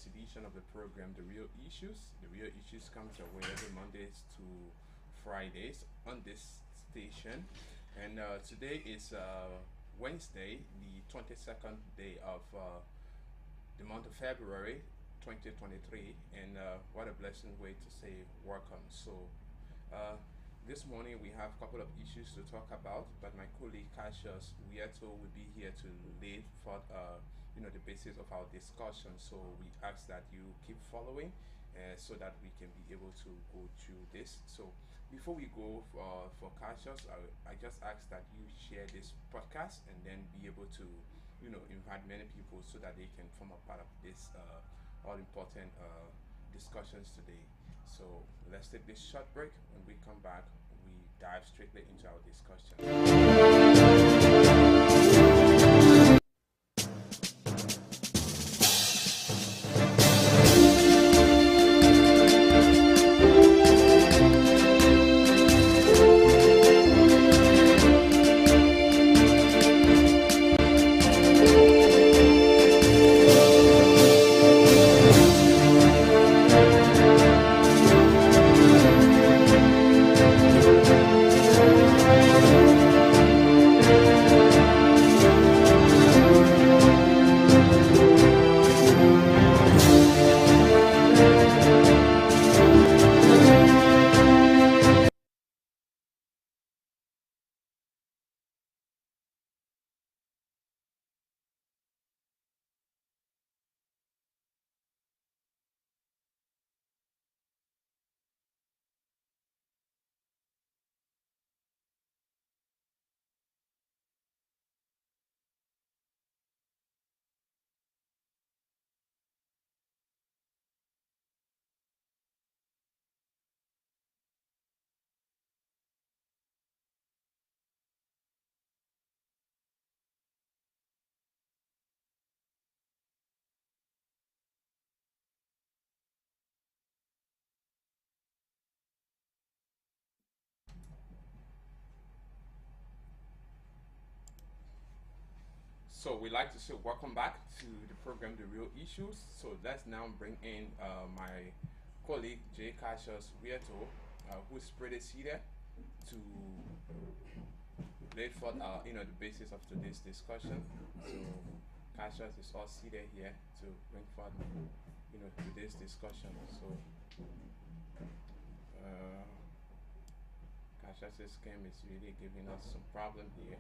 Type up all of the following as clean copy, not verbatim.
latest edition of the program, The Real Issues. The Real Issues comes your way every Mondays to Fridays on this station. And today is Wednesday, the 22nd day of the month of February 2023. And what a blessing way to say welcome. So, uh, this morning we have a couple of issues to talk about, but my colleague Cassius Wieto will be here to lay for the basis of our discussion. So we ask that you keep following, so that we can be able to go through this. So before we go for Cassius, I just ask that you share this podcast and then be able to invite many people so that they can form a part of this all important discussions today. So let's take this short break. When we come back, we dive straightly into our discussion. So we like to say welcome back to the program, The Real Issues. So let's now bring in my colleague J. Cassius Wieto, who's pretty seated to lay forth the basis of today's discussion. So Cassius is all seated here to bring forth today's discussion. So uh, Cassius's game is really giving us some problem here.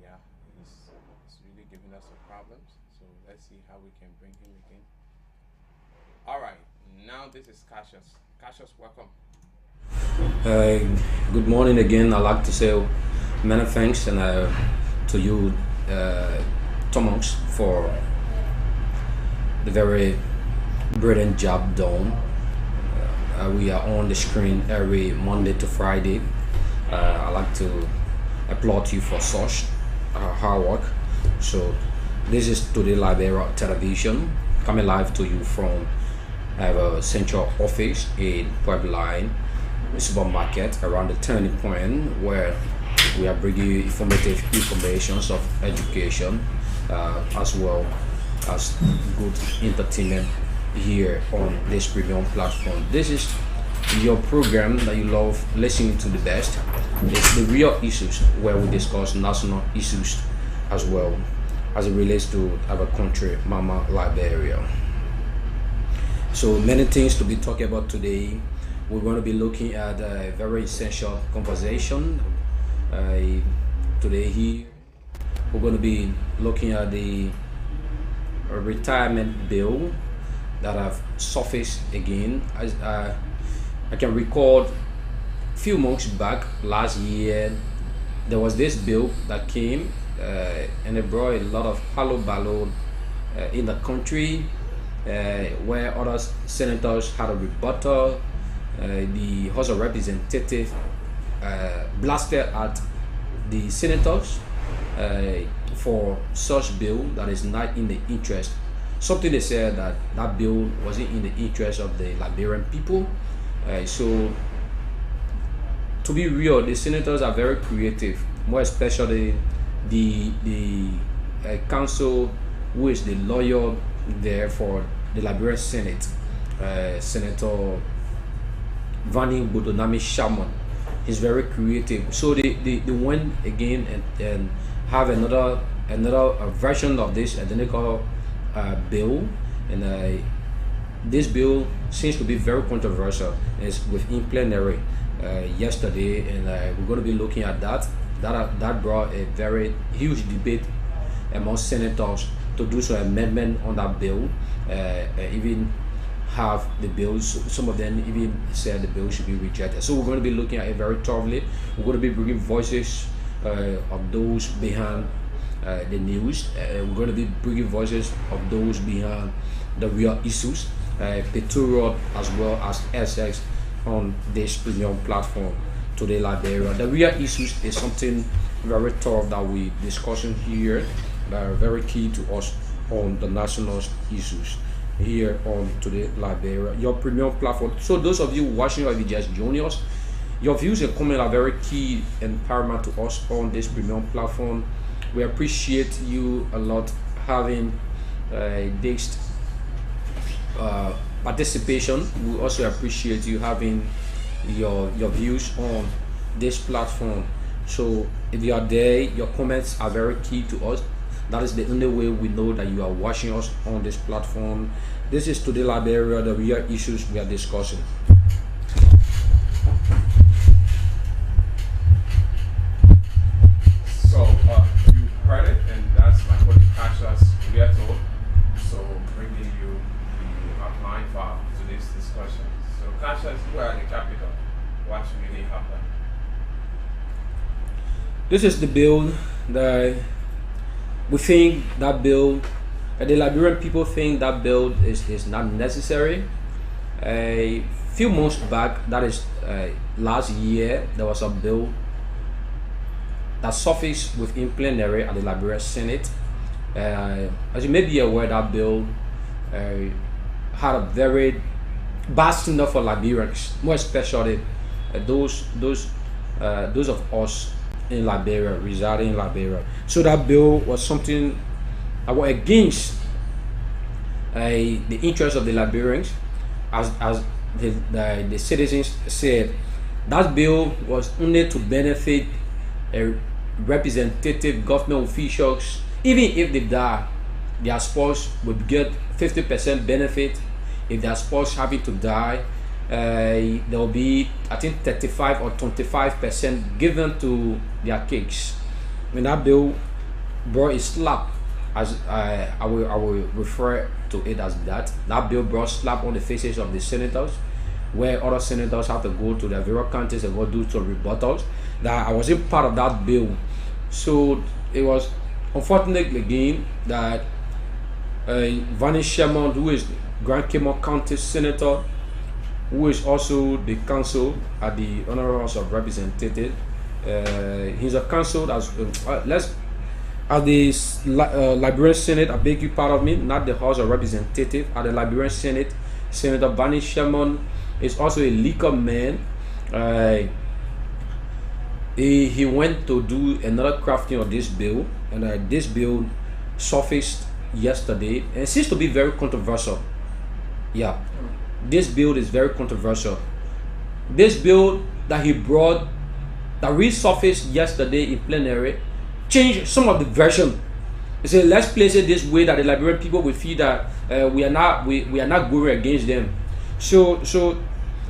Yeah, he's really giving us some problems. So let's see how we can bring him again. All right, now this is Cassius. Cassius, welcome. Good morning again. I'd like to say many thanks and to you, Thomas, for the very brilliant job done. We are on the screen every Monday to Friday. I'd like to applaud you for such hard work. So this is Today Liberia Television coming live to you from our central office in Februarry supermarket around the turning point where we are bringing you informative informations of education, as well as good entertainment here on this premium platform. This is your program that you love listening to the best. It's The Real Issues, where we discuss national issues as well as it relates to our country, Mama Liberia. So many things to be talking about today. We're going to be looking at a very essential conversation. Today here, we're going to be looking at the retirement bill that have surfaced again. As I can record a few months back last year, there was this bill that came and it brought a lot of hallo in the country, where other senators had a rebuttal. The House of Representatives blasted at the senators for such bill that is not in the interest. Something they said that bill wasn't in the interest of the Liberian people. So to be real, the senators are very creative, more especially the counsel who is the lawyer there for the Liberian Senate, Senator Vanny Bodonami Shaman. He's very creative. So they went again and have another version of this identical bill, and this bill seems to be very controversial. It's within plenary yesterday, and we're going to be looking at that. That brought a very huge debate among senators to do some amendment on that bill, even have the bills. Some of them even said the bill should be rejected. So we're going to be looking at it very thoroughly. We're going to be bringing voices of those behind the news. We're going to be bringing voices of those behind the real issues, Petrol as well as Essex on this premium platform today, Liberia. The real issues is something very tough that we discussing here, that are very key to us on the national issues here on today, Liberia, your premium platform. So those of you watching, or if you just join us, your views and comments are very key and paramount to us on this premium platform. We appreciate you a lot having this participation. We also appreciate you having your views on this platform. So if you are there, your comments are very key to us. That is the only way we know that you are watching us on this platform. This is today, Liberia, the real issues we are discussing. So you heard it, and that's my colleague Cassius Lieto. So bringing you the outline for today's discussion. So Cassius, you are the capital. What really happened? This is the bill that we think that bill, the Liberian people think that bill is not necessary. A few months back, that is last year, there was a bill that surfaced within plenary at the Liberian Senate. As you may be aware, that bill had a very bad standard for Liberians, more especially those of us in Liberia, residing in Liberia. So that bill was something that was against the interests of the Liberians, as the citizens said. That bill was only to benefit representative government officials. Even if they die, their spouse would get 50% benefit. If their spouse having to die, there will be, I think, 35 or 25% given to their kids. When that bill brought a slap, as I will refer to it as that bill brought slap on the faces of the senators, where other senators have to go to their various counties and go do some rebuttals. That I wasn't part of that bill, so it was unfortunate again that Vanny Sherman, who is Grand Caymon County Senator, who is also the counsel at the Honorable House of Representatives. He's a counsel that's at the Liberian Senate. I beg you pardon me, not the House of Representatives. At the Liberian Senate, Senator Vanny Sherman is also a legal man. He went to do another crafting of this bill, and this bill surfaced yesterday and seems to be very controversial. Yeah. This bill is very controversial. This bill that he brought, that resurfaced yesterday in plenary, changed some of the version. He said, let's place it this way that the Liberian people will feel that we are not going against them. So is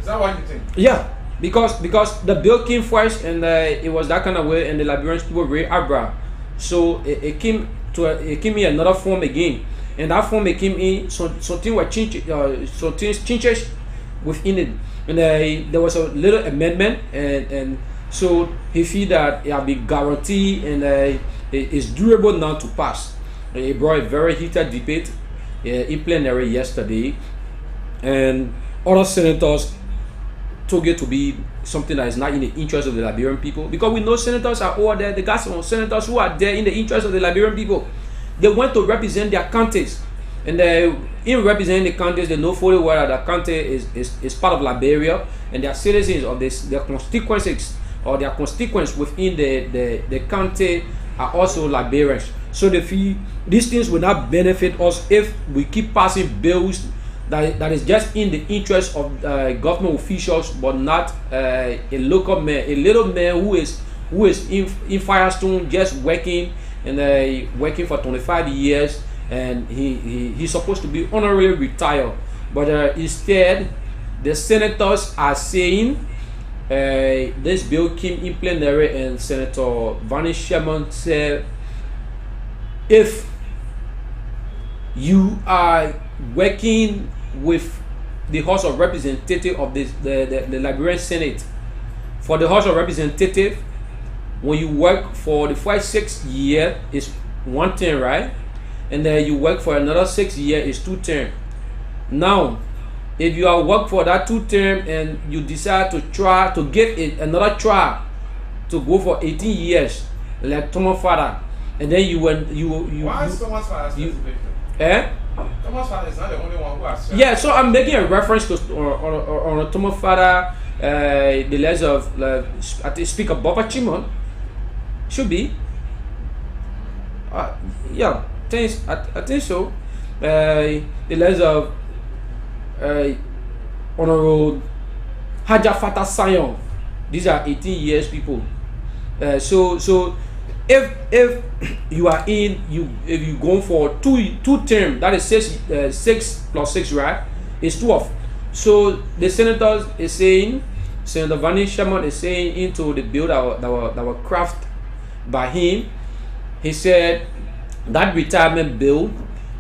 that what you think? Yeah, because the bill came first, and it was that kind of way, and the Liberian people were very abra. So it came in another form again. And that form it came in, something was changed, some things changes within it, and there was a little amendment, and so he feel that it has been guaranteed and it is durable now to pass. It brought a very heated debate in plenary yesterday, and other senators took it to be something that is not in the interest of the Liberian people, because we know senators are over there. They got some senators who are there in the interest of the Liberian people. They want to represent their counties, and in representing the counties, they know fully well that the county is part of Liberia, and their citizens of their constituencies or their constituents within the county are also Liberians. So these things will not benefit us if we keep passing bills that is just in the interest of government officials, but not a local man, a little man who is in Firestone just working and working for 25 years, and he's supposed to be honorarily retired. But instead, the senators are saying this bill came in plenary, and Senator Vanny Sherman said, if you are working with the House of Representatives of the Liberian Senate, for the House of Representatives, when you work for the first 6 years is one term, right? And then you work for another 6 years is 2 terms. Now, if you are work for that 2 term and you decide to try to give it another try to go for 18 years, like Thomas Father, and then you why is Thomas Father specific? Thomas Father is not the only one who has served. Yeah, so I'm making a reference to on Thomas Father, the legs of I think Speaker Baba Chimon should be. Yeah, I think so. The legs of Honorable Haja Fatah Sayon. These are 18 years people. So if you are if you go for two term, that is 6 plus 6, right? It's 12. So the senators is saying, Senator Vanny Sherman is saying into the bill that were crafted by him. He said that retirement bill,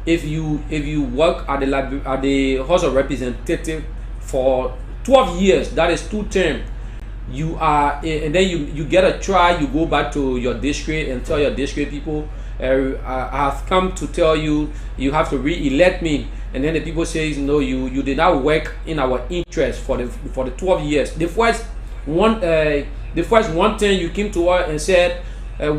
if you work at the House of Representatives for 12 years, that is 2 terms. You are, and then you get a try. You go back to your district and tell your district people, I have come to tell you, you have to re-elect me. And then the people says, no, you did not work in our interest for the 12 years. The first one term you came to us and said,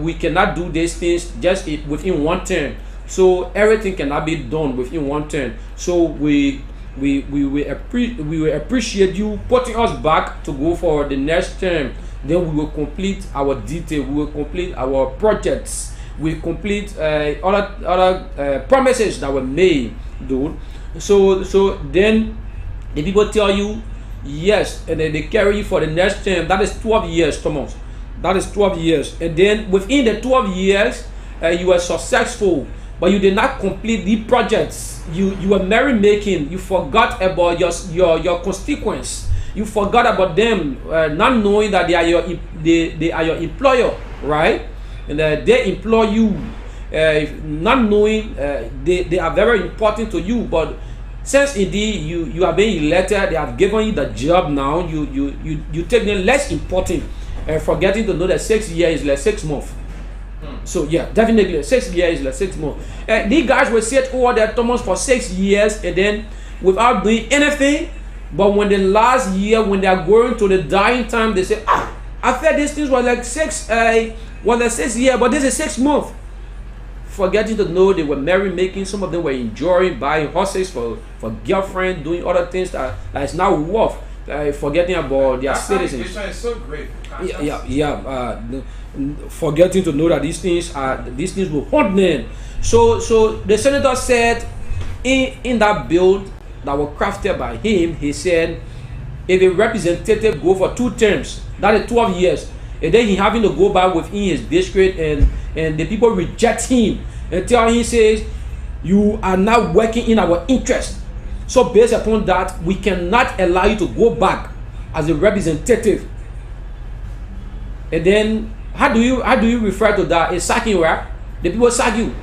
we cannot do these things just within 1 term. So everything cannot be done within 1 term. So we will appreciate you putting us back to go for the next term. Then we will complete our detail. We will complete our projects. We complete other promises that were made, dude. So then the people tell you yes, and then they carry you for the next term. That is 12 years, Thomas. That is 12 years, and then within the 12 years, you were successful, but you did not complete the projects. You were merrymaking. You forgot about your constituents. You forgot about them, not knowing that they are your employer, right? And they employ you, not knowing they are very important to you. But since indeed you are being elected, they have given you the job now. You take them less important, forgetting to know that 6 years is like 6 months. So yeah, definitely 6 years is like 6 months. These guys will sit over their Thomas for 6 years and then without doing anything. But when the last year, when they are going to the dying time, they say, I thought these things were like 6 years, but this is 6 months. Forgetting to know they were merrymaking. Some of them were enjoying buying horses for girlfriend, doing other things that is now worth. Forgetting about their citizens. Is so great. Forgetting to know that these things will haunt them. So the senator said in that bill that was crafted by him, he said if a representative go for 2 terms, that is 12 years, and then he having to go back within his district and the people reject him and tell him, says, you are not working in our interest. So based upon that, we cannot allow you to go back as a representative. And then how do you refer to that? It's sacking, right? The people sack you.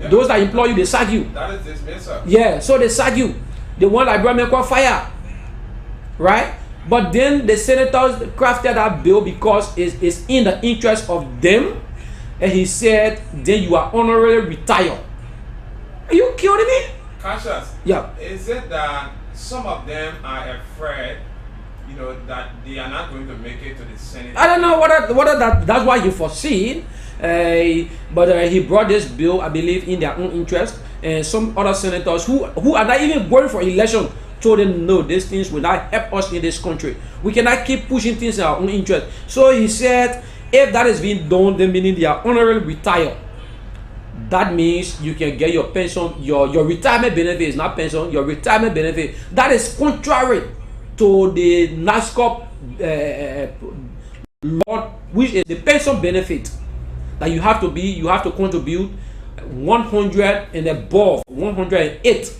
Yeah. Those that employ you, they sack you. That is dismissal. Yeah, so they sack you. The one like Brahman called fire. Right? But then the senators crafted that bill because it's in the interest of them. And he said, then you are honorarily retired. Are you kidding me? Cassius, yeah. Is it that some of them are afraid, that they are not going to make it to the Senate? I don't know whether that's why he foreseen, but he brought this bill, I believe, in their own interest. And some other senators who are not even going for election told them, no, these things will not help us in this country. We cannot keep pushing things in our own interest. So he said, if that is being done, then meaning they are honorably retired. that means you can get your pension, your retirement benefit is not pension, your retirement benefit. That is contrary to the NASCOP law, which is the pension benefit that you have to contribute 100 and above, 108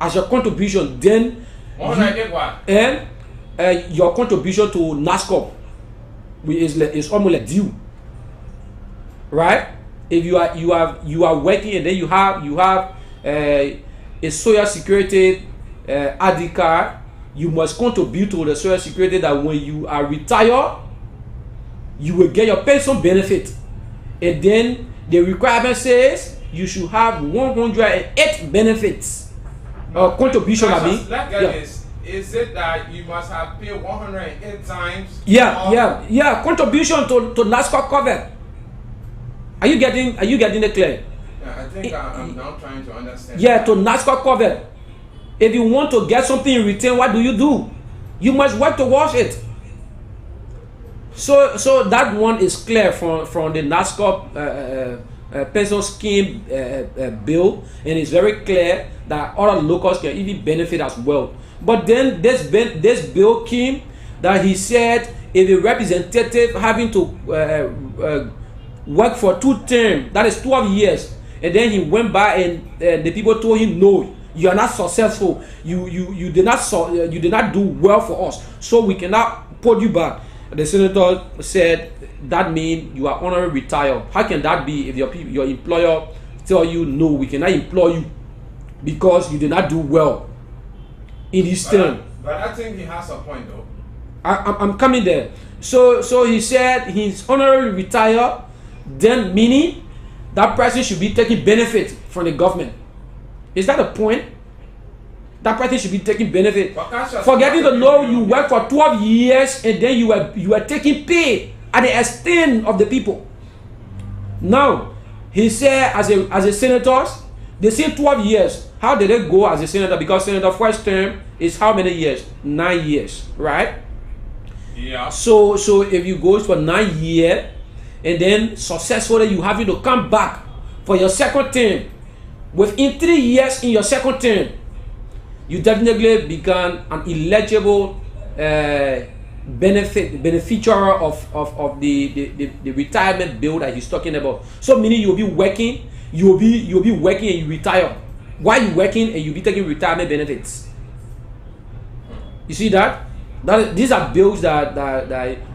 as your contribution. Then 108 what? And your contribution to NASCOP is almost like due, right? If you are working and then you have a social security ID card, you must contribute to the social security, that when you are retired, you will get your pension benefit. And then the requirement says you should have 108 benefits contribution. Is it that you must have paid 108 times? Yeah. Contribution to NASCOP cover. Are you getting it clear? Yeah, I think I'm now trying to understand. Yeah, to NASCOP cover. If you want to get something in return, what do? You must work towards it. So that one is clear from the NASCOP pension scheme bill, and it's very clear that other locals can even benefit as well. But then this bill came that he said if a representative having to work for 2 terms, that is 12 years, and then he went by and the people told him, no, you are not successful, you did not do well for us, so we cannot put you back. The senator said that means you are honorary retired. How can that be if your employer tell you, no, we cannot employ you because you did not do well in his term? But I think he has a point though. I'm coming there. So he said he's honorary retired, then meaning that person should be taking benefit from the government. Is that a point? That person should be taking benefit. Forgetting to know you work for 12 years and then you are taking pay at the extent of the people. Now, he said as a senator, they say 12 years. How did they go as a senator? Because senator first term is how many years? 9 years, right? Yeah. So if you go for 9 years and then successfully you having to come back for your second term, within 3 years in your second term, you definitely become an eligible beneficiary of the retirement bill that he's talking about. So meaning you'll be working, you'll be working and you retire. While you working and you'll be taking retirement benefits. You see that? These are bills that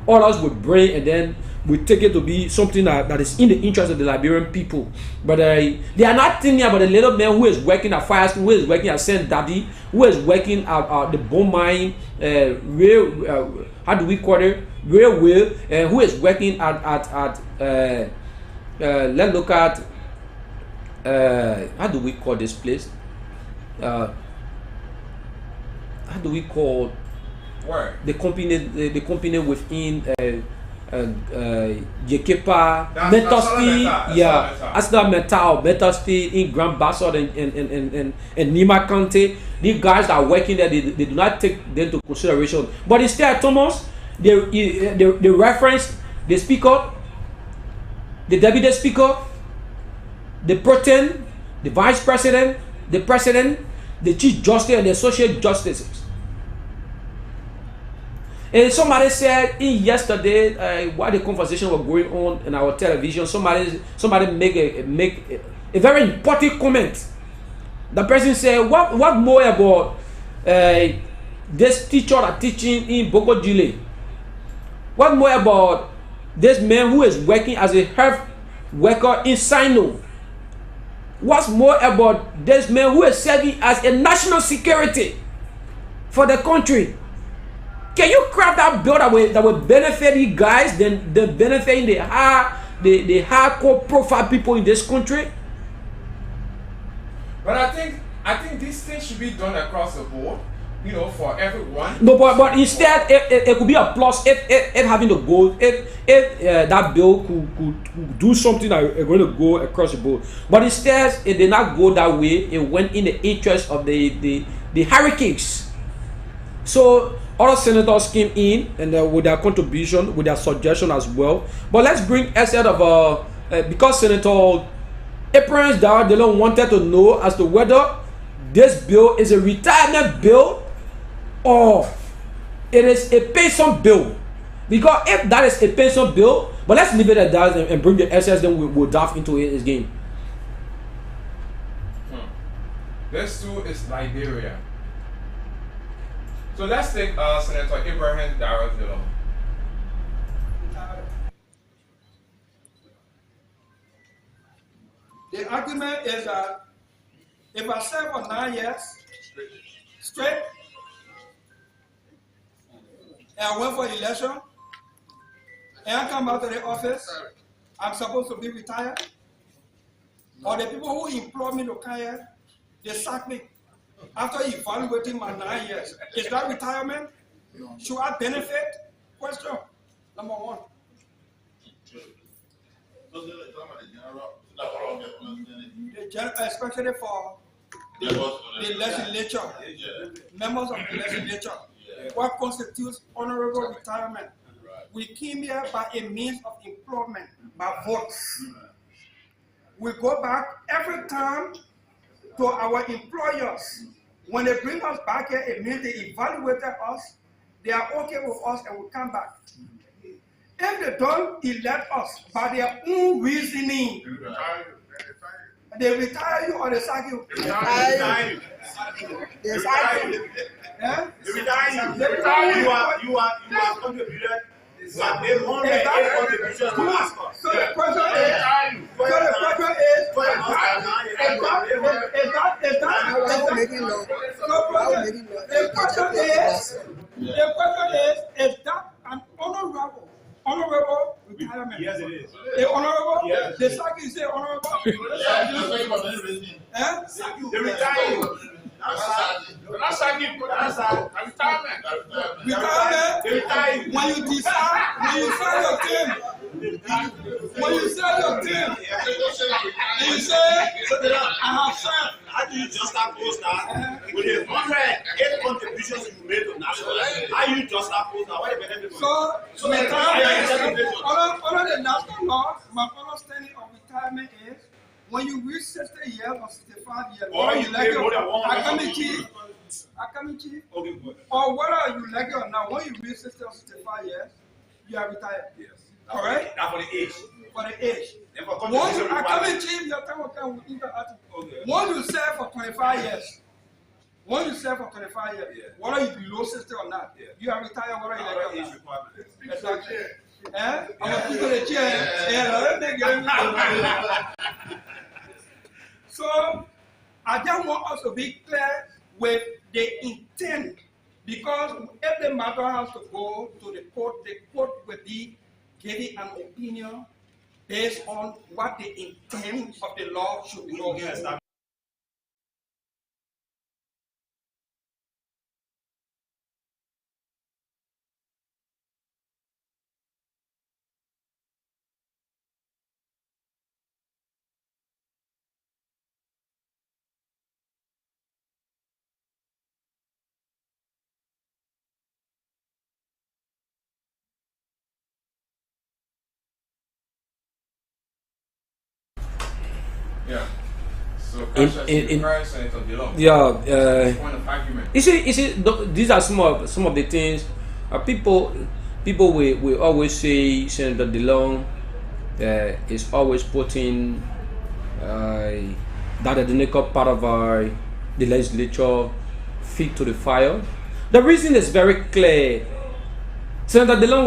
others would bring, and then we take it to be something that is in the interest of the Liberian people. But they are not thinking about the little man who is working at Fire School, who is working at St. Daddy, who is working at the bone mine, how do we call it? Railway, who is working at let's look at, how do we call this place? How do we call where? The company within Yekepa, Metal Steel, Metal Steel in Grand Bassa and Nima County. These guys that are working there, they do not take them into consideration. But instead, Thomas, they reference the speaker, the deputy speaker, the protein, the vice president, the president, the chief justice, and the associate justices. And somebody said yesterday, while the conversation was going on in our television, somebody make a very important comment. The person said, what more about this teacher that teaching in Boko Jile? What more about this man who is working as a health worker in Sino? What's more about this man who is serving as a national security for the country? Can you craft that bill that will benefit you guys than benefiting the hardcore profile people in this country? But I think these things should be done across the board, for everyone. No, but instead it could be a plus if having the goal, if that bill could do something that is going to go across the board. But instead it did not go that way. It went in the interest of the hurricanes. So other senators came in and with their contribution, with their suggestion as well. But let's bring instead of because Senator Abraham Darrell wanted to know as to whether this bill is a retirement bill or it is a pension bill. Because if that is a pension bill, but let's leave it at that and bring the SS, then we'll dive into his game. This too is Liberia. So let's take Senator Abraham Darrell. The argument is that if I serve for 9 years straight and I went for election and I come back to the office, I'm supposed to be retired? Or the people who employ me to come here, they sack me after evaluating my 9 years. Is that retirement? Should I benefit? Question number one. Especially for the legislature, members of the legislature, what constitutes honorable retirement? We came here by a means of employment, by votes. We go back every time to our employers. When they bring us back here, it means they evaluated us, they are okay with us, and we come back. If they don't elect us by their own reasoning, they retire you or they sack you? They retire you. They retire you. They retire you. You are contributed. You are made more than 8 contributions to ask us. So the question is that an honorable retirement? Yes, it is. Honorable? Yes. The sack is honorable? They retire you. That's a retirement. Retirement? They retire you. When you decide, when you sell your team, when you sell your team, and you say, I have served. How do you just oppose that with the 108 contributions you made to national? How you just oppose that? What the benefit? So retirement, under the national law, my understanding of retirement is when you reach 60 years or 65 years, or you like academic chief, okay, good. or whether you like it or not, when you reach 60 or 65 years, you are retired. Yes. Correct? That's for the age. For the age. And for Once you contribution academic chief, your time will come with interact. Okay. Once you serve for 25 years, once you serve for 25 years, Yeah. whether you below 60 or not, Yeah. you are retired whether you like it or age not. requirement. Exactly. I'm going to put the chair. So, I just want us to be clear with the intent, because if the matter has to go to the court will be giving an opinion based on what the intent of the law should be. Yes, Yeah. So, Senator Dillon. Yeah. Point of argument. You see, these are some of the things. People will always say Senator DeLong is always putting that ethnic part of the legislature feet to the fire. The reason is very clear. Senator DeLong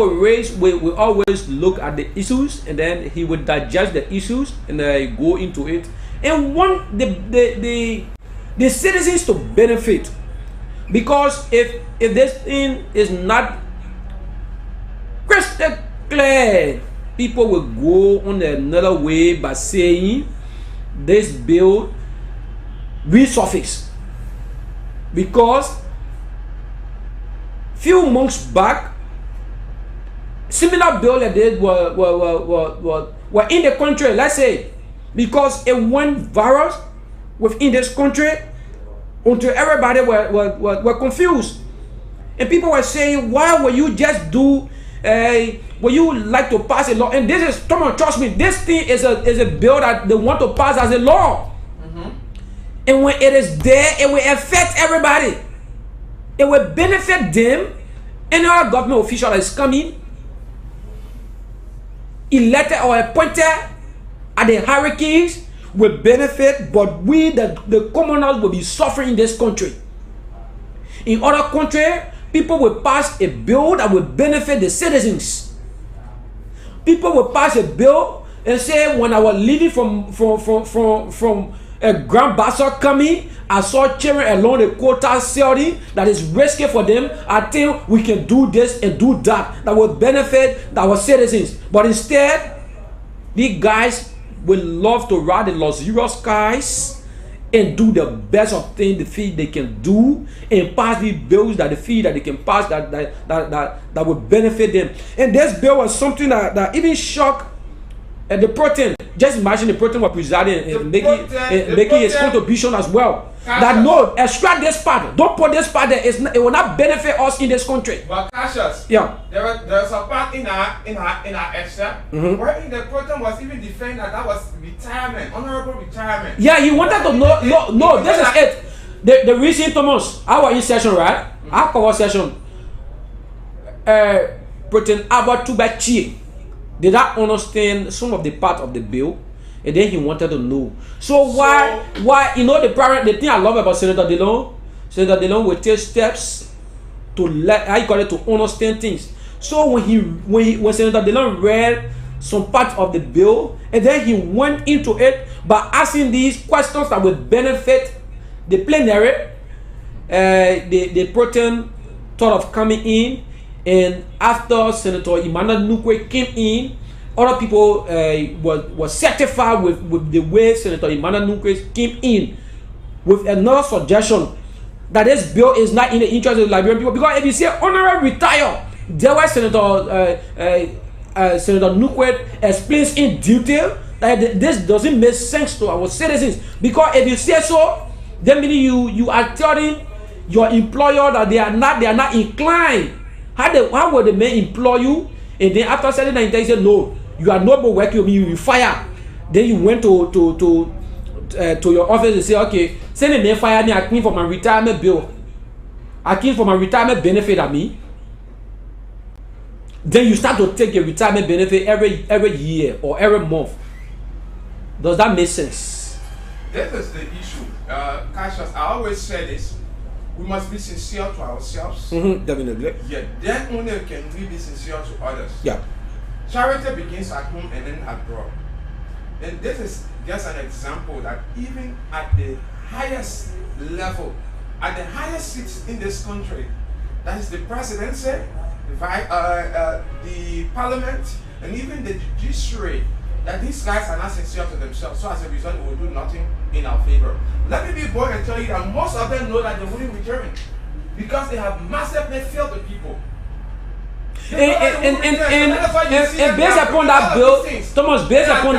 will always look at the issues, and then he would digest the issues and go into it and want the citizens to benefit. Because if this thing is not crystal clear, people will go on another way by saying this bill resurface. Because few months back, similar bill like this were in the country, let's say, because it went viral within this country until everybody were confused. And people were saying, why will you just do would you like to pass a law? And this is, come on, trust me, this thing is a bill that they want to pass as a law. And when it is there, it will affect everybody. It will benefit them. Any other government official that is coming, elected or appointed at the hierarchies, will benefit, but we, the commoners, will be suffering in this country. In other countries, people will pass a bill that will benefit the citizens. People will pass a bill and say, when I was leaving from a Grand Bassett coming, I saw children along the quota selling that is risky for them. I think we can do this and do that will benefit our citizens. But instead, these guys will love to ride the luxurious cars and do the best of things the fee they can do and pass these bills that the fee that they can pass that will benefit them. And this bill was something that even shocked the protein. Just imagine the protein was presiding and making his contribution as well. That no, extract this part. Don't put this part there. It will not benefit us in this country. But Cassius, yeah, there's a part in our extra where the protein was even defending that was retirement, honorable retirement. Yeah, he wanted to know. No, this is it. The recent Thomas, our in session, right? Our cover session. Protein about two by chi. Did I understand some of the part of the bill? And then he wanted to know. So why the thing I love about Senator Delon will take steps to to understand things. So when Senator Delon read some part of the bill, and then he went into it by asking these questions that would benefit the plenary, the protein thought of coming in. And after Senator Emmanuel Nukwe came in, other people were satisfied with the way Senator Emmanuel Nukwe came in with another suggestion that this bill is not in the interest of the Liberian people. Because if you say honorary retire, there was Senator Nukwe explains in detail that this doesn't make sense to our citizens. Because if you say so, then meaning you are telling your employer that they are not inclined. How would the man employ you? And then after selling that, he said, no, you are not more working with me, you will fire. Then you went to your office and say, okay, send the man fire me, I came for my retirement bill. I came for my retirement benefit at me. Then you start to take your retirement benefit every year or every month. Does that make sense? This is the issue. Cassius, I always say this. We must be sincere to ourselves. Definitely. Yeah, then only can we be sincere to others. Yeah. Charity begins at home and then abroad. And this is just an example that even at the highest level, at the highest seats in this country, that is the presidency, the parliament, and even the judiciary, that these guys are not sincere to themselves. So as a result, they will do nothing in our favor. Let me be bold and tell you that most of them know that they wouldn't return because they have massively failed the people. And based upon that bill, Thomas, based upon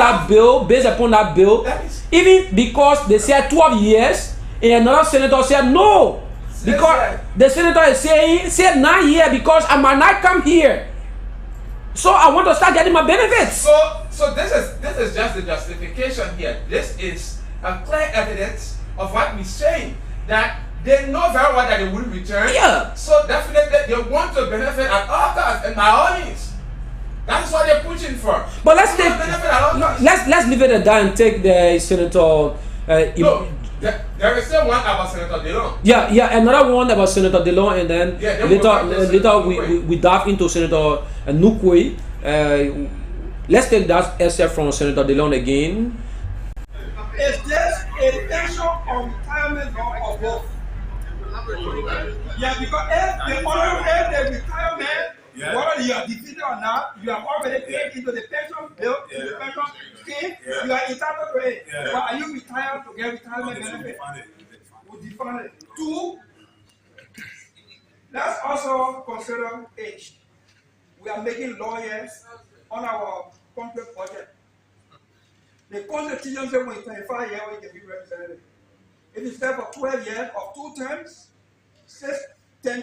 that bill, even because they said 12 years, and another senator said no, because the senator is said 9 years because I might not come here, so I want to start getting my benefits. So this is just the justification here. This is a clear evidence of what we're saying, that they know very well that they will return. Yeah. So definitely they want to benefit at all costs and by all means. That's what they're pushing for. But let's leave it at that and take the Senator. No, there is still one about Senator Delon. Yeah, another one about Senator Delon, and then later we dive into Senator Nukwe. Let's take that essay from Senator Delon again. Is this a pension or retirement or both? Yeah, because if the retirement, whether you are defeated or not, you have already paid into the pension bill, the pension scheme, you are entitled to it. But are you retired to get retirement benefit? We define it. 2, let's also consider age. We are making lawyers on our country budget. The Constitution says when 25 years, we can be representative. If you stay for 12 years of 2 terms, 10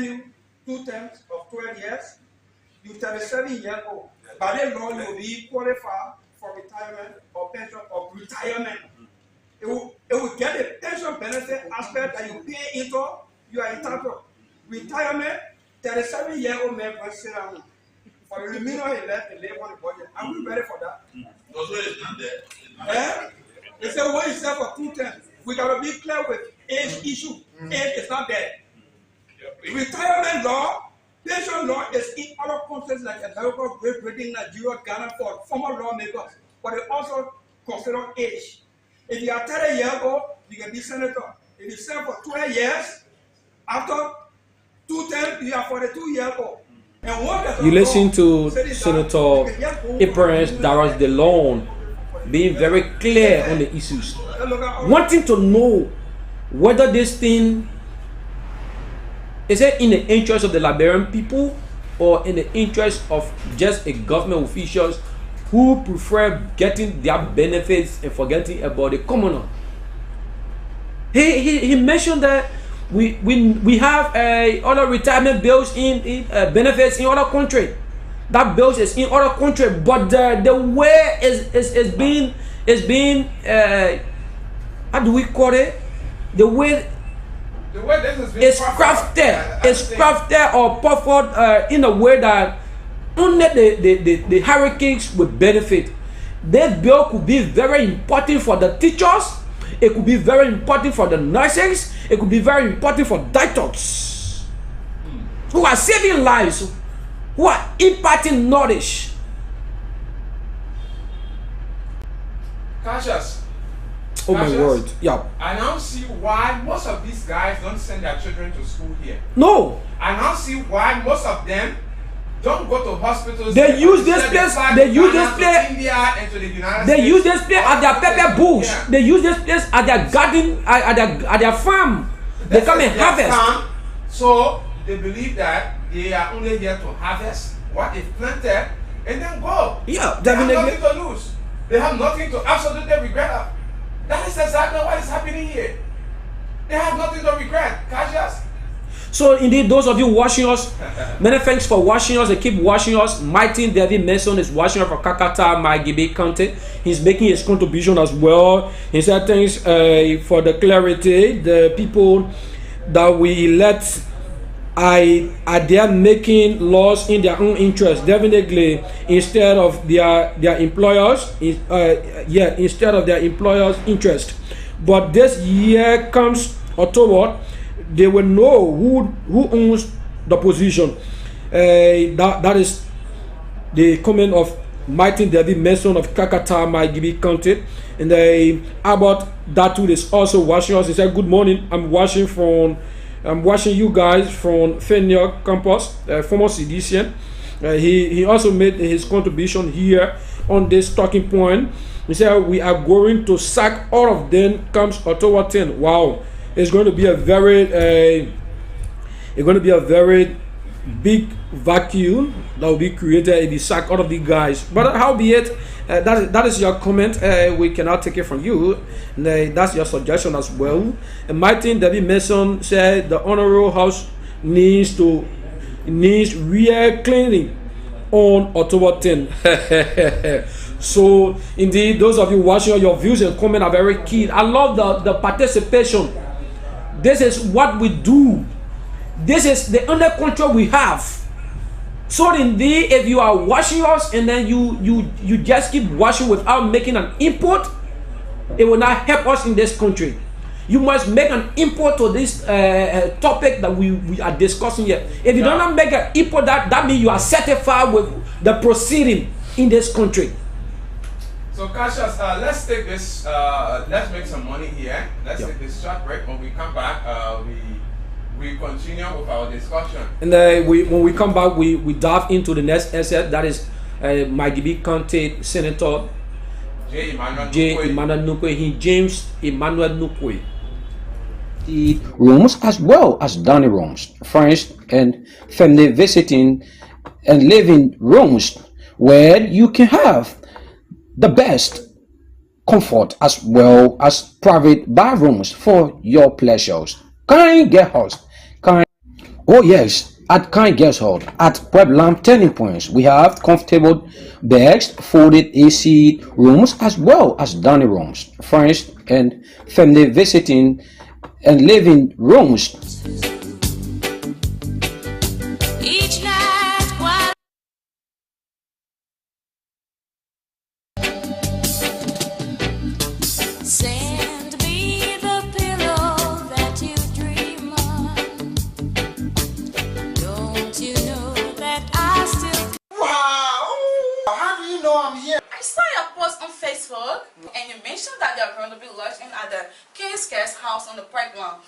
years, 2 terms of 12 years, you 37 years old. By the law, you will be qualified for retirement or pension or retirement. It will get a pension benefit aspect that you pay into, you are entitled. Retirement, 37-year-old man can sit down for the remainder he left and live on the budget. Are we ready for that? No, so it's not there. They say what is there for 210. We gotta be clear with age issue. Age is not there. Retirement law, pension law is in other countries like America, Great Britain, Nigeria, Ghana for former lawmakers, but they also consider age. If you are 30 years old, you can be senator. If you serve for 12 years, after 210, you are 42 years old. You listen to Senator Abrams Darius DeLone being very clear on the issues, wanting to know whether this thing is it in the interest of the Liberian people or in the interest of just a government officials who prefer getting their benefits and forgetting about the commoner. He mentioned that we have other retirement bills in benefits in other country. That bills is in other country, but the way is being how do we call it? The way this is crafted or puffered in a way that only the hurricanes will benefit. This bill could be very important for the teachers. It could be very important for the nurses. It could be very important for doctors who are saving lives, who are imparting knowledge. Cassius. Oh my word. Yeah. I now see why most of these guys don't send their children to school here. No. I now see why most of them don't go to hospitals. They use this place. They use this place. India and to the United They States. use this place at their pepper bush. Yeah. They use this place at their garden, at their farm. They come and harvest. Farm, so they believe that they are only here to harvest what is planted and then go. Yeah, they have definitely. nothing to lose. They have nothing to absolutely regret. That is exactly what is happening here. They have nothing to regret. Cassius. So indeed, those of you watching us, many thanks for watching us. They keep watching us. Martin David Mason is watching us from Kakata, Magibe County. He's making his contribution as well. He said thanks for the clarity. The people that we let are there making laws in their own interest, definitely, instead of their employers. Instead of their employers' interest. But this year comes October, they will know who owns the position. That is the comment of Martin David Mason of Kakata, Magibe County. And about that too is also watching us. He said, "Good morning. I'm watching you guys from Februarry campus, former CDCN." He also made his contribution here on this talking point. He said, "We are going to sack all of them comes October 10. Wow, it's going to be a very big vacuum that will be created if you sack all of the guys. But howbeit, that is your comment. We cannot take it from you. That's your suggestion as well." And Martin David Mason said the Honorable House needs real cleaning on October 10. So indeed, those of you watching, your views and comment are very key. I love the participation. This is what we do. This is the only control we have. So indeed, if you are watching us and then you just keep watching without making an input, it will not help us in this country. You must make an input to this topic that we are discussing here. If you do not make an input, that means you are satisfied with the proceeding in this country. So Cassius, let's take this. Let's make some money here. Let's take this short break. When we come back, we continue with our discussion. And when we come back, we dive into the next asset. That is Magibe County Senator J. Emmanuel Nukwe. James Emmanuel Nukwe. The rooms as well as dining rooms, friends and family visiting and living rooms where you can have the best comfort as well as private bathrooms for your pleasures. Kind get host. Oh yes, at Kind Guest House at Pueblam Turning Points, we have comfortable beds, folded AC rooms, as well as dining rooms, friends and family visiting and living rooms. Each night while send me the pillow that you dream on. Don't you know that I still Wow! How do you know I'm here? I saw your post on Facebook and you mentioned that you're going to be lodging at the King's Guest House on the playground.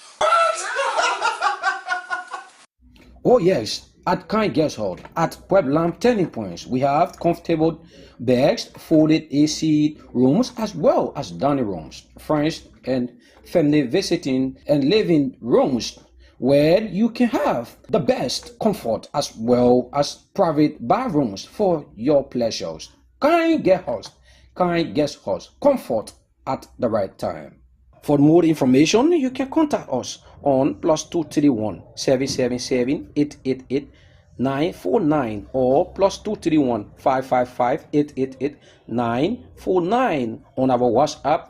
Oh yes, at Kind Guest House at Pueblam Turning Points, we have comfortable beds, folded AC rooms, as well as dining rooms, friends and family visiting and living rooms, where you can have the best comfort as well as private bathrooms for your pleasures. Kind Guest House, Kind Guest House, comfort at the right time. For more information, you can contact us on +231 777 888 949 or +231 555 888 949 on our WhatsApp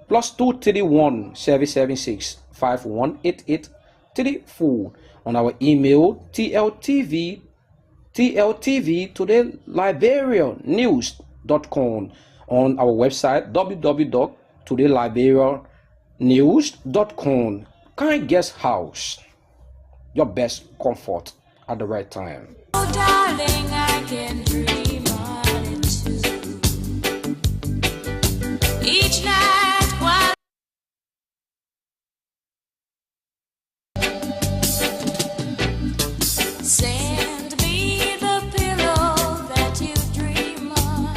+231 776 518834 on our email tltv to the liberianews.com, on our website www.todayLiberianews.com. Kind Guest House, your best comfort at the right time. oh darling, I can dream on it too. Each night while send me the pillow that you dream on.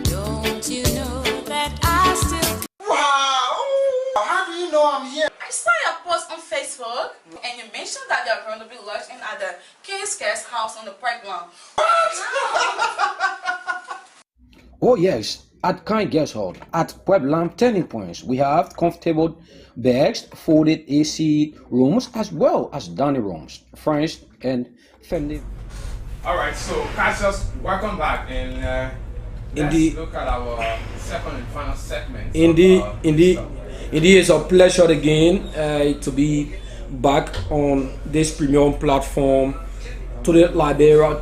Don't you know that I still Wow! How do you know I'm here? I saw your post on Facebook and you mentioned that you're going to be lodging at the King's Guest House on the playground. Oh yes, at Kind Guest House at Pueblam Turning Points, we have comfortable beds, folded AC rooms, as well as dining rooms, friends and family. Alright, so Cassius, welcome back, and let's Indeed. look at our second and final segment. Indeed, of, indeed, indeed, it's a pleasure again to be back on this premium platform, to the Liberia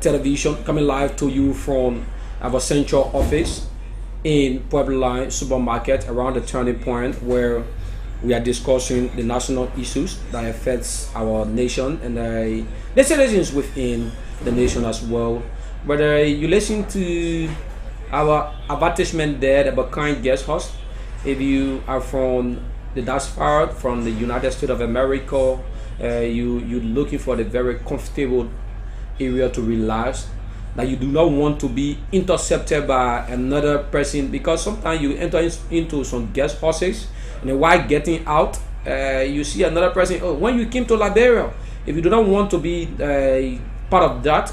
television, coming live to you from our central office in Puebla Supermarket around the turning point, where we are discussing the national issues that affects our nation and the citizens within the nation as well. Whether you listen to our advertisement there about Kind Guest House, if you are from the diaspora, from the United States of America, you're looking for the very comfortable area to relax, that you do not want to be intercepted by another person, because sometimes you enter into some guest houses and then while getting out, you see another person. Oh, when you came to Liberia, if you do not want to be part of that,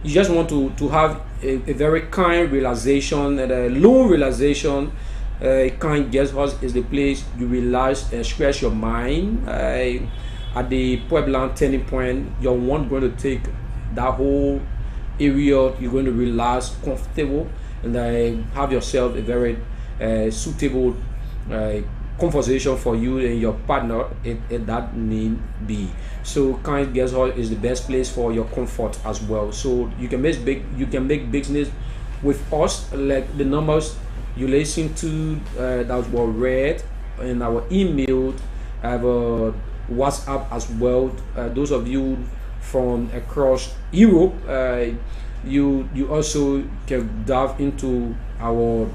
you just want to have a very kind realization and a low realization. Kind Guest House is the place you relax and scratch your mind. At the Puebla Turning Point, you're one going to take that whole area, you're going to relax, comfortable, and have yourself a very suitable conversation for you and your partner if that need be. So Kind Guest House is the best place for your comfort as well. So you can make business with us, like the numbers you listen to that were read in our email. I have a WhatsApp as well. Those of you from across Europe, you also can dive into our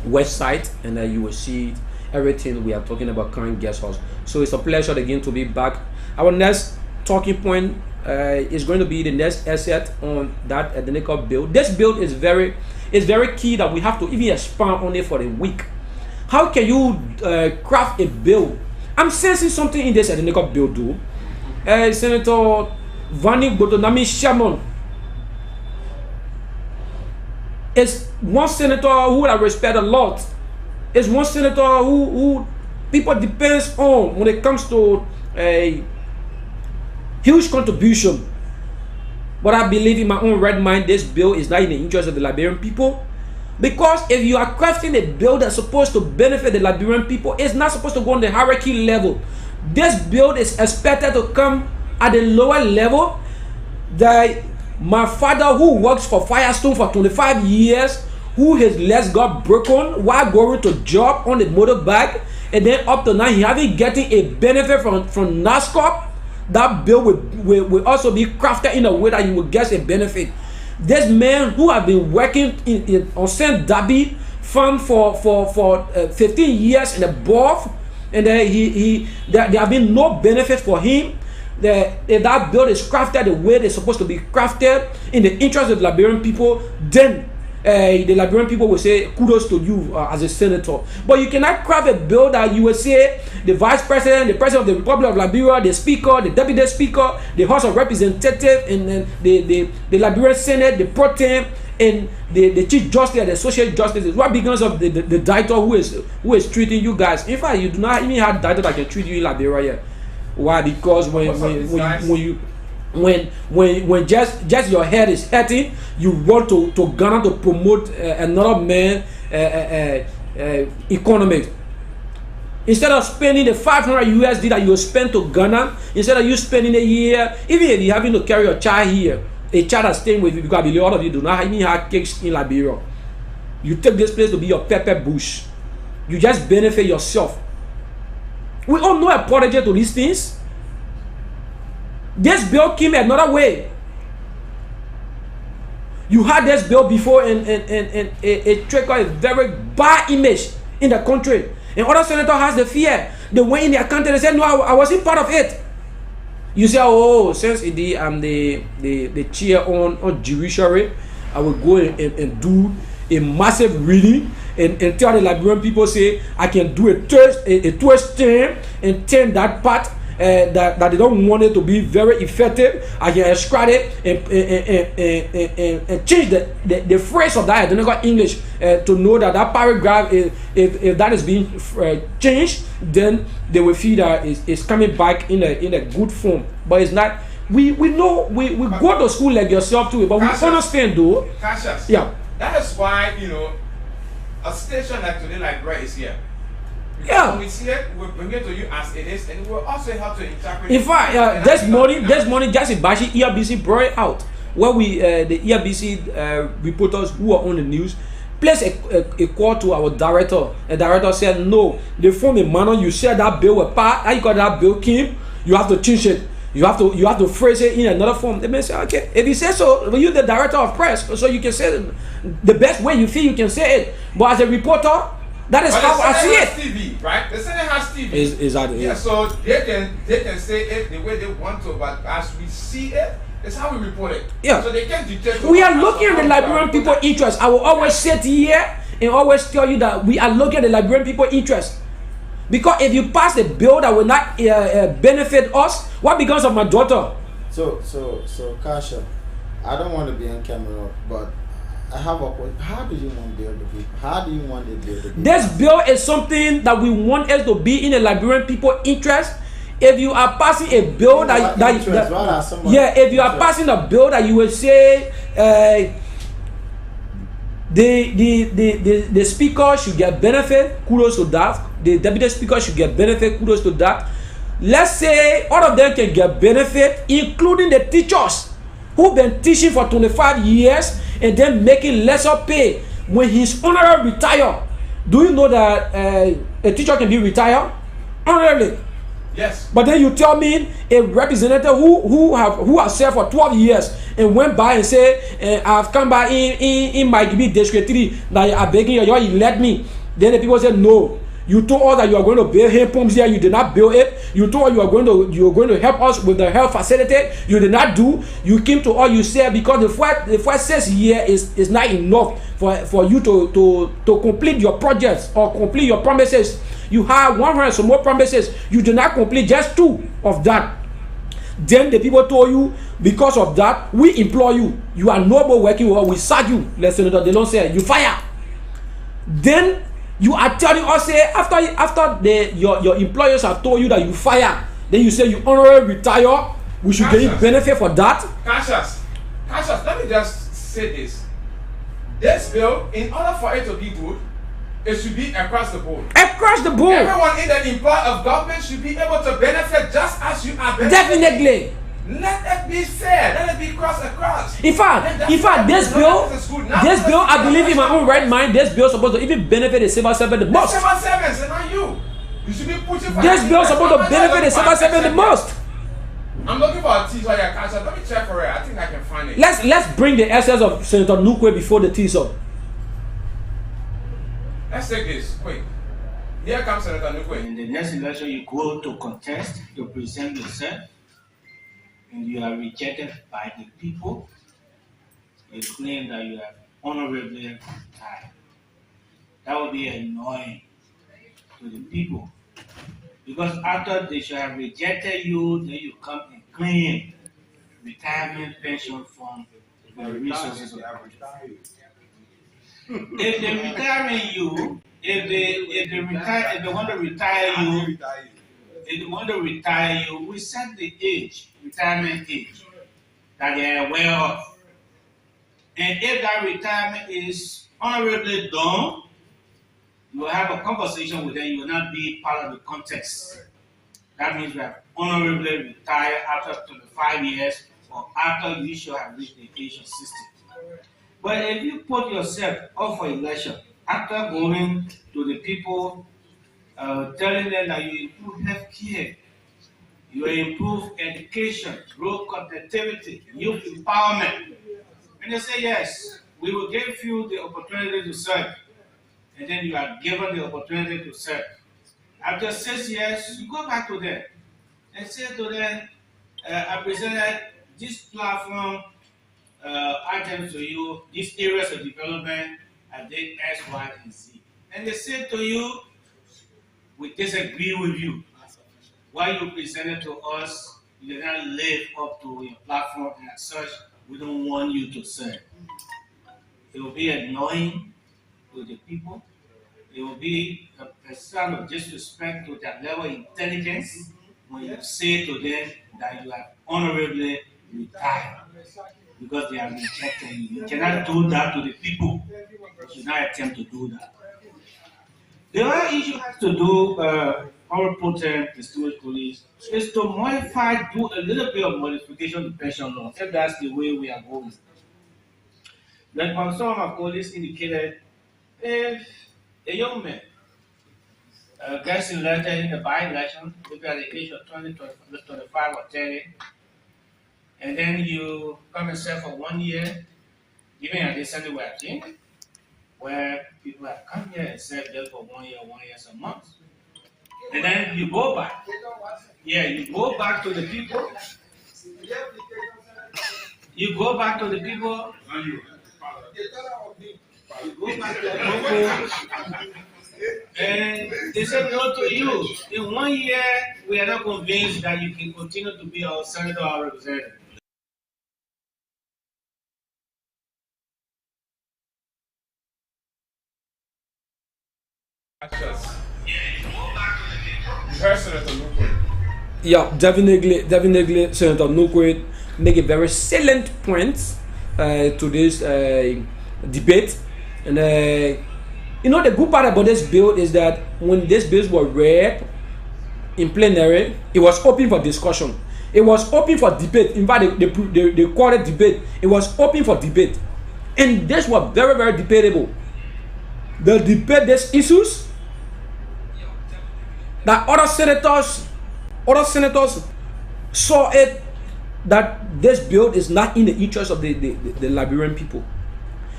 website, and you will see everything we are talking about Kind Guest House. So it's a pleasure again to be back. Our next talking point is going to be the next asset on that identical build. This build is very key, that we have to even expand on it for a week. How can you craft a bill? I'm sensing something in this identical bill, too. Senator Vani Botonami Shamon is one senator who I respect a lot. Is one senator who people depends on when it comes to huge contribution. But I believe in my own right mind, this bill is not in the interest of the Liberian people. Because if you are crafting a bill that's supposed to benefit the Liberian people, it's not supposed to go on the hierarchy level. This bill is expected to come at a lower level. That my father, who works for Firestone for 25 years, who his legs got broken while going to job on the motorbike, and then up to now he haven't getting a benefit from NASCOP. That bill will also be crafted in a way that he will get a benefit. This man who have been working on St. Darby farm for 15 years and above, and then there have been no benefit for him. If that bill is crafted the way it's supposed to be crafted in the interest of the Liberian people, then the Liberian people will say kudos to you as a senator. But you cannot craft a bill that you will say the vice president, the president of the Republic of Liberia, the speaker, the deputy speaker, the House of Representatives, and then the Liberian Senate, the pro tem, and the chief justice and the associate justices. What becomes of the director who is treating you guys? In fact, you do not even have director that can treat you in Liberia. Why? Because when just your head is hurting, you want to Ghana to promote another man economics. Instead of spending the 500 USD that you spend to Ghana, instead of you spending a year, even if you're having to carry your child here, a child that's staying with you, because I believe all of you do not even have cakes in Liberia. You take this place to be your pepper bush. You just benefit yourself. We all know apology to these things. This bill came another way. You had this bill before and it triggered a very bad image in the country. And other senator has the fear. They went in their country and said, no, I wasn't part of it. You say, oh, since I'm the chair on judiciary, I will go and do a massive reading and tell the Liberian people, say, I can do a twist term and turn that part that they don't want it to be very effective. I can extract it and change the phrase of that identical English to know that paragraph, if that is being changed, then they will feel that it's coming back in a good form. But it's not. We know we go to school like yourself too, but we understand though. Cassius, yeah. That is why a station like today, like Ray is here. Yeah. When we see it, we'll bring it to you as it is, and we'll also help to interpret. In fact, this morning, just Bashi ERBC brought it out where the ERBC reporters who are on the news placed a call to our director. The director said, no, they form a manner. You said that bill will pass. How you got that bill came? You have to change it. You have to phrase it in another form. They may say, okay, if you say so, well, you're the director of press, so you can say it the best way you feel you can say it. But as a reporter, that is how I see it. TV, right? The Senate has TV. Is that it? Yeah, so they can say it the way they want to, but as we see it, it's how we report it. Yeah. So they can dictate. We are looking at the Liberian people interest. I will always sit here and always tell you that we are looking at the Liberian people interest. Because if you pass a bill that will not benefit us, what becomes of my daughter? So, Kasha, I don't want to be on camera, but I have a point. How do you want the bill to be? How do you want the bill to be? This bill is something that we want us to be in the Liberian people interest. If you are passing a bill if you are passing a bill that you will say the speaker should get benefit, kudos to that. The deputy speaker should get benefit, kudos to that. Let's say all of them can get benefit, including the teachers who've been teaching for 25 years and then making lesser pay when his honorary retire. Do you know that a teacher can be retired honorably? Yes. But then you tell me a representative who have served for 12 years and went by and say, I've come by in my district 3 that I'm begging you elect me. Then the people say no. You told us that you are going to build hand pumps here. You did not build it. You told us you are going to help us with the health facility. You did not do. You came to us. You said because the first 6 years is not enough for you to complete your projects or complete your promises. You have 100 some more promises. You did not complete just 2 of that. Then the people told you because of that we employ you. You are no more working with us. We sack you. Listen, they don't say you fire. Then you are telling us, say, after your employers have told you that you fire, then you say you honorably retire, we should gain benefit for that. Cassius, let me just say this. This bill, in order for it to be good, it should be across the board. Across the board. Everyone in the employ of government should be able to benefit just as you are benefiting. Definitely. Let it be fair. Let it be across. In fact, this bill, I believe in my own right mind, this bill is supposed to even benefit the civil servant the most. The civil servants, and not you. You should be pushing for this bill is supposed to benefit the civil servant the most. I'm looking for a teaser here, Cassius. Let me check for it. I think I can find it. Let's bring the essence of Senator Nukwe before the teaser. Let's take this quick. Here comes Senator Nukwe. In the next election, you go to contest to present yourself, and you are rejected by the people. You claim that you have honorably retired. That would be annoying to the people, because after they should have rejected you, then you come and claim retirement pension from the resources of the country. If they retire you, if they want to retire you, we set the retirement age that they are aware of. And if that retirement is honorably done, you will have a conversation with them. You will not be part of the context. That means you have honorably retired after 25 years or after you should have reached the age of 60. But if you put yourself up for election after going to the people, telling them that you improve health care, you improve education, growth connectivity, youth empowerment, and they say, yes, we will give you the opportunity to serve, and then you are given the opportunity to serve. After 6 years, you go back to them and say to them, I presented this platform items to you, these areas of development, and they X, Y, and Z. And they say to you, we disagree with you. What you presented to us, you did not live up to your platform, and as such, we don't want you to serve. It will be annoying to the people. It will be a sign of disrespect to their level of intelligence when you say to them that you have honorably retired, because they are rejecting you. You cannot do that to the people. You should not attempt to do that. The other issue has to do, our potent distinguished police, is to do a little bit of modification to pension law, if that's the way we are going. Like some of my colleagues indicated, if a young man gets elected in the by-election, maybe at the age of 20, 25 or 30, and then you come and serve for 1 year, even at this anywhere thing, where people have come here and served just for 1 year, some months. And then you go back. Yeah, you go back to the people. You go back to the people. You go back to the people. And they say no to you. In 1 year, we are not convinced that you can continue to be our senator or representative. Yeah, definitely, Senator Nukwe make a very salient point to this debate. And the good part about this bill is that when these bills were read in plenary, it was open for discussion. It was open for debate. In fact, they called it debate. It was open for debate. And this was very, very debatable. They debate these issues that other senators saw it that this bill is not in the interest of the Liberian people.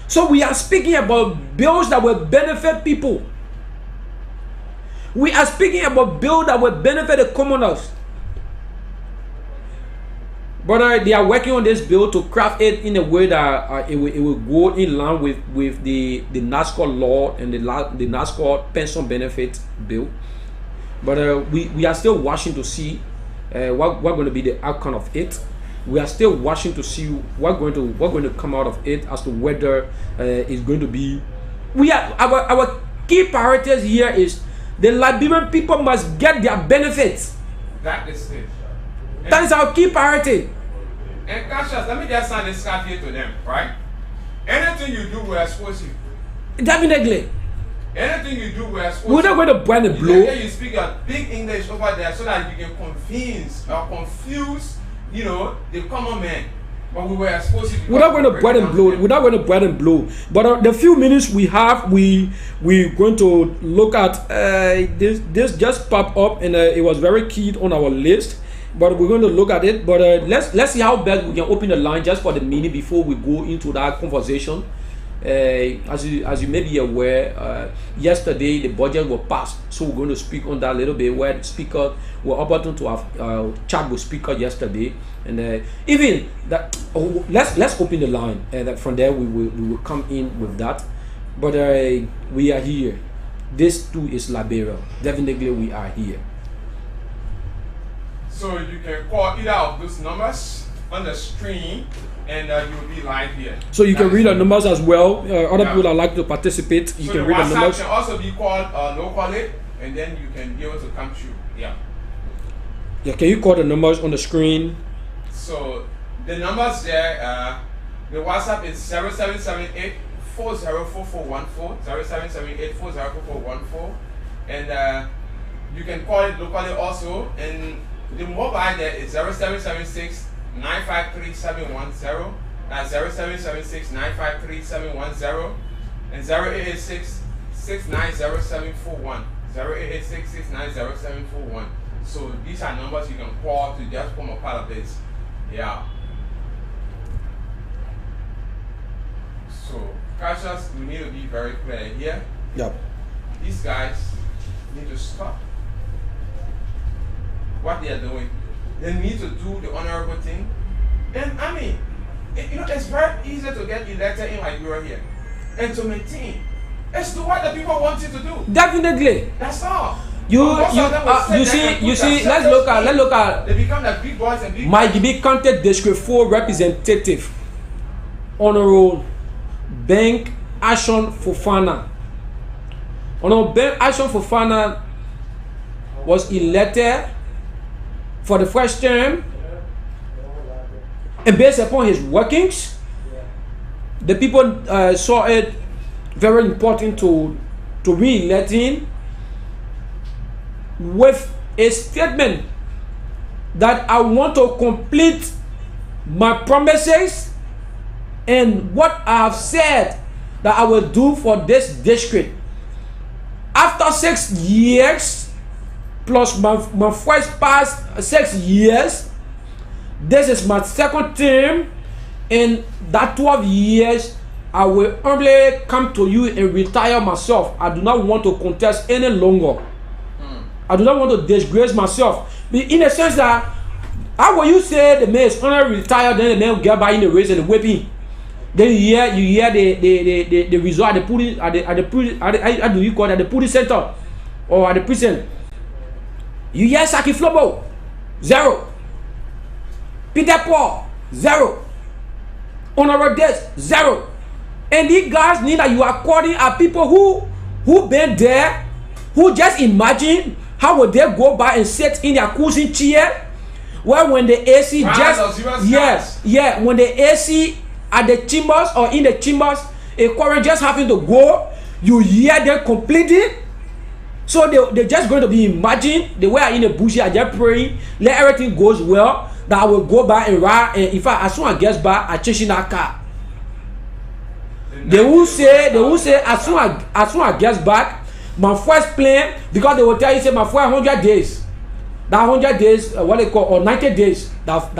So we are speaking about bills that will benefit people. We are speaking about bills that will benefit the commoners. Brother, they are working on this bill to craft it in a way that it will go in line with the NASCAR law and the NASCAR pension benefit bill. But we are still watching to see what going to be the outcome of it. We are still watching to see what going to come out of it as to whether it's going to be. Our key priorities here is the Liberian people must get their benefits. That is it. That is our key priority. And Cassius, let me just sign this card here to them, right? Anything you do, we expose you. Definitely. Anything you do, we expose We're not going to bend and blow. You speak a big English over there so that you can convince or confuse, the common man. But we were exposed to. We're not going to bend and blow. We're not going to bend and blow. But the few minutes we have, we're going to look at this just popped up and it was very key on our list. But we're going to look at it. But let's see how best we can open the line just for the minute before we go into that conversation. As you may be aware, yesterday the budget was passed, so we're going to speak on that a little bit. Where the speaker were able to have chat with speaker yesterday, and even that. Let's open the line, and from there we will come in with that. But we are here. This too is Liberia. Definitely we are here. So you can call either of those numbers on the screen, and you will be live here. So you can read the numbers as well. Other people that like to participate, you can read the numbers. Can also be called locally, and then you can be able to come through. Yeah. Yeah. Can you call the numbers on the screen? So the numbers there, the WhatsApp is 0778 404414, 0778 404414, and you can call it locally also. And the mobile there is 0776 953-710, 0776-953-710, and 0886-690-741, 0886-690-741. So these are numbers you can call to just form a part of this. Yeah. So, Cassius, we need to be very clear here. Yep. These guys need to stop what they are doing. They need to do the honorable thing. And I mean, it's very easy to get elected in Liberia here. And to maintain. It's do what the people want you to do. Definitely. That's all. You see, let's look at they become the big boys and big my DB County District 4 representative, Honorable Bank Ashon Fofana. Honorable Bank Ashon Fofana was elected for the first term, and based upon his workings, the people saw it very important to re-elect him with a statement that I want to complete my promises and what I have said that I will do for this district. After 6 years, plus my first past 6 years, this is my second term. In that 12 years, I will only come to you and retire myself. I do not want to contest any longer. I do not want to disgrace myself. In a sense that, how will you say the man is only retired, then the man will get by in the race and the whipping? Then you hear the result at the police, how do you call it, at the police center or at the prison? You hear Saki Flobo, 0. Peter Paul, 0. Honorable Des, 0. And these guys need that you are calling are people who been there, who just imagine how would they go by and sit in their cushion chair. Well, when the AC when the AC at the chambers or in the chambers, a current just having to go, you hear them completely. So they're just going to be imagine the way I in the bush I just praying, let everything goes well, that I will go by and ride, and in fact as soon as I get back, I change in that car. They will say as soon as I get back, my first plane, because they will tell you say my first 100 days. That 100 days, what they call, or 90 days, that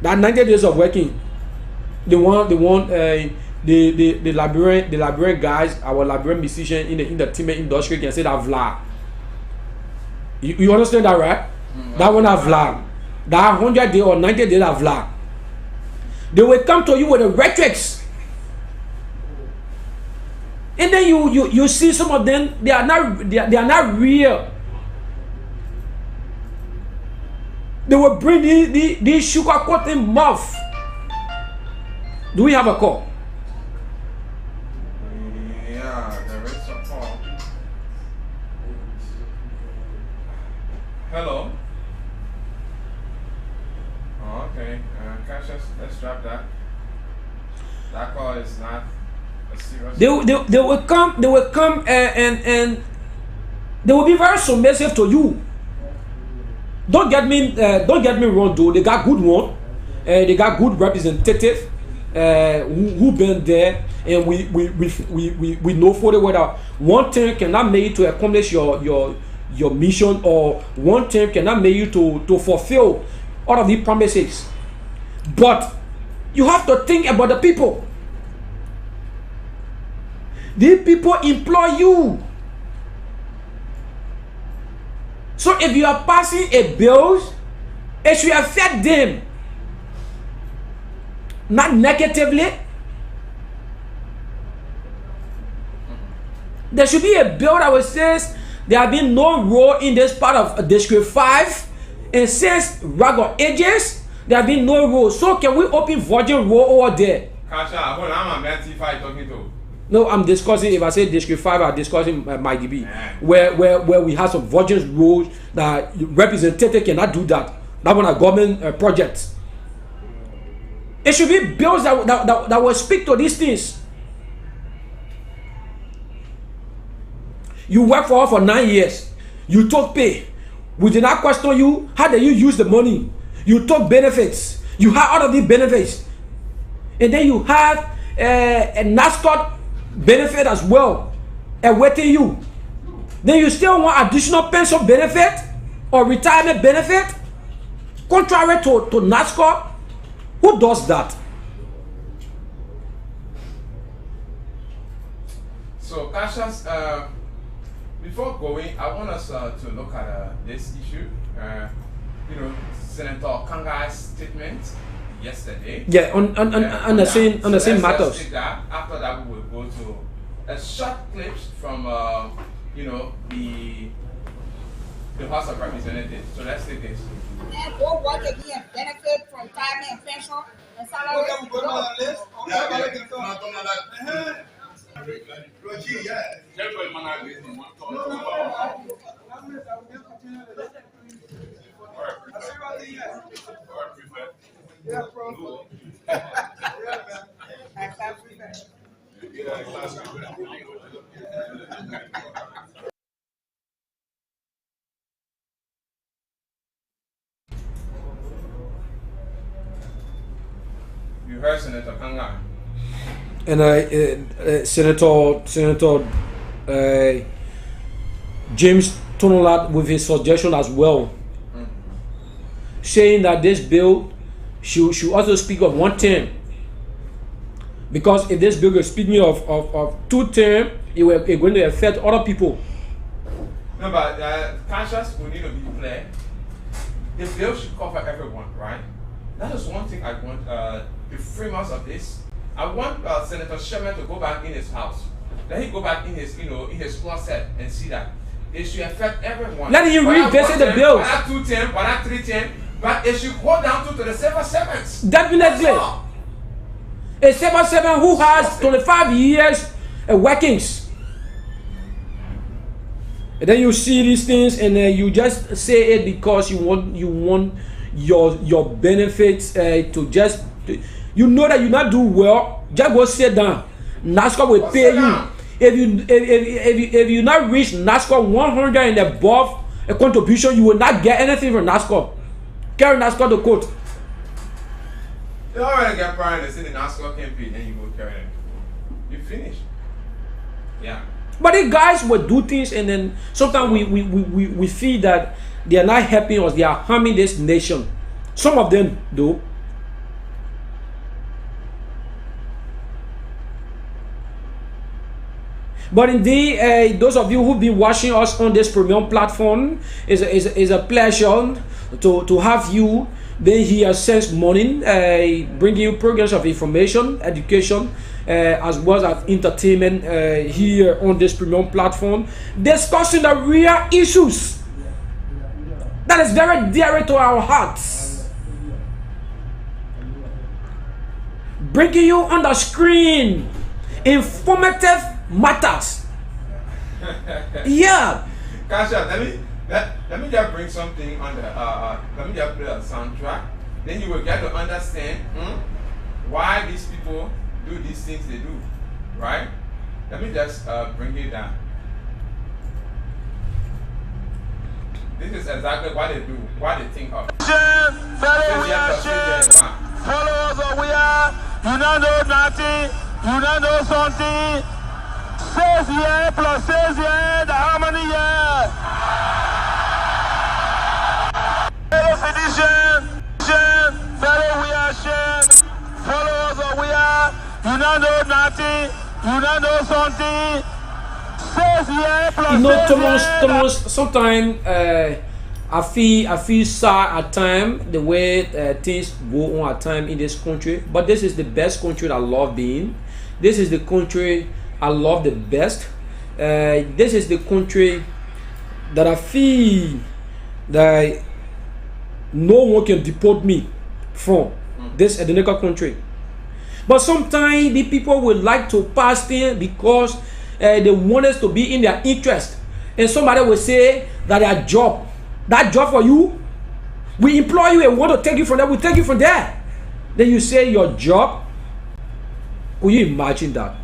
90 days of working. They want the Liberian guys, our Liberian musician in the entertainment industry can say that vlog. You understand that, right? That one that vlog. That 100 days or 90 days of vlog. They will come to you with the rhetorics. And then you see some of them, they are not real. They will bring these sugar coating mouth. Do we have a call? Yeah, there is a call. Hello. Cassius, let's drop that. That call is not a serious. They will come and they will be very submissive to you. Don't get me wrong though. They got good one. They got good representative who been there, and we know for the whether one thing cannot make you to accomplish your mission, or one thing cannot make you to fulfill all of the promises. But you have to think about the people. These people employ you. So if you are passing a bill, it should affect them. Not negatively. There should be a bill that will says there have been no road in this part of District 5. And since Ragon ages, there have been no road. So can we open Virgin Road over there? Kasha, hold on, I'm a T5 talking to. No, I'm discussing, if I say District 5, I'm discussing my DB. Where we have some Virgin roads that representative cannot do that. That one are government projects. It should be bills that will speak to these things. You work for us for 9 years. You took pay. We did not question you. How did you use the money? You took benefits. You had all of these benefits. And then you have a NASCOT benefit as well awaiting you. Then you still want additional pension benefit or retirement benefit? Contrary to NASCOT? Who does that? So, Cassius, before going, I want us to look at this issue. Senator Kangai's statement yesterday. Yeah, on the same matters. Let's take that. After that, we will go to a short clips from the House of Representatives. So let's take this. And go work again, benefit from retirement and pension and salary. You heard Senator Kanga. And Senator James Tonolat with his suggestion as well, saying that this bill should also speak of one term, because if this bill is speaking of 2 terms, it's going to affect other people. No, but Cassius, we need to be clear. The bill should cover everyone, right? That is one thing I want the framers of this. I want Senator Sherman to go back in his house. Let him go back in his closet and see that it should affect everyone. Let him revisit the bills. Not 210, but not 310, but it should go down to the civil servants. Definitely. A civil servant who has 25 years workings. And then you see these things and you just say it because you want your benefits to just, you know that you not do well, just go sit down. NASCAR will pay you. If you not reach NASCAR 100 and above a contribution, you will not get anything from NASCAR. Carry NASCAR to court. You already get pride and say the NASCAR campaign, then you go carry it. You finish. Yeah. But these guys will do things, and then sometimes we feel that they are not helping us, they are harming this nation. Some of them do. But indeed, those of you who've been watching us on this premium platform, is a pleasure to have you being here since morning, bringing you programs of information, education, as well as entertainment here on this premium platform, discussing the real issues that is very dear to our hearts. Bringing you on the screen informative matters. Yeah. Kasha, let me just bring something on the let me just play a soundtrack then you will get to understand why these people do these things they do, right? Let me just bring it down. This is exactly what they do, what they think of. Followers of we are, you don't know nothing, you don't know something. 6 years plus 6 years, how many years? Fellow citizens, fellow we are shares, followers of we are, you don't know nothing, you don't know something. 6 years plus You know, 6 years. Thomas, sometimes I feel sad at times the way things go on at times in this country. But this is the best country that I love being. This is the country I love the best. This is the country that I feel that no one can deport me from. This identical country. But sometimes the people would like to pass things because they want us to be in their interest. And somebody will say that their job, that job for you, we employ you and want to take you from there, we take you from there. Then you say your job. Could you imagine that?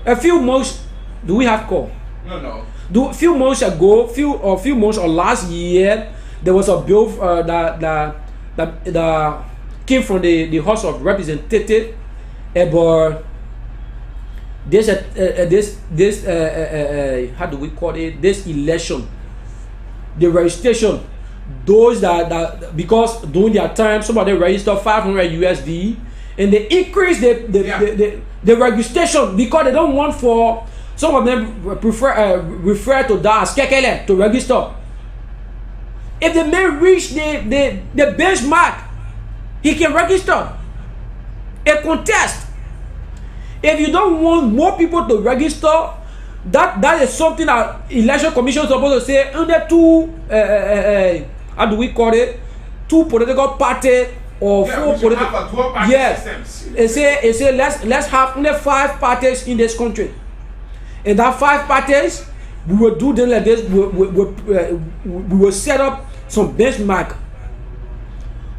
A few months, do we have call? No. A few months ago, few months or last year, there was a bill that came from the House of Representatives about this how do we call it? This election, the registration. Those that because during their time, somebody registered 500 USD, and they increase the registration because they don't want for some of them refer to that as kekele to register. If the man reach the benchmark, he can register a contest. If you don't want more people to register, that is something that election commission is supposed to say under two how do we call it, two political parties or four political, yes, it say let's have only 5 parties in this country, and that 5 parties we will do them like this. We will set up some benchmark.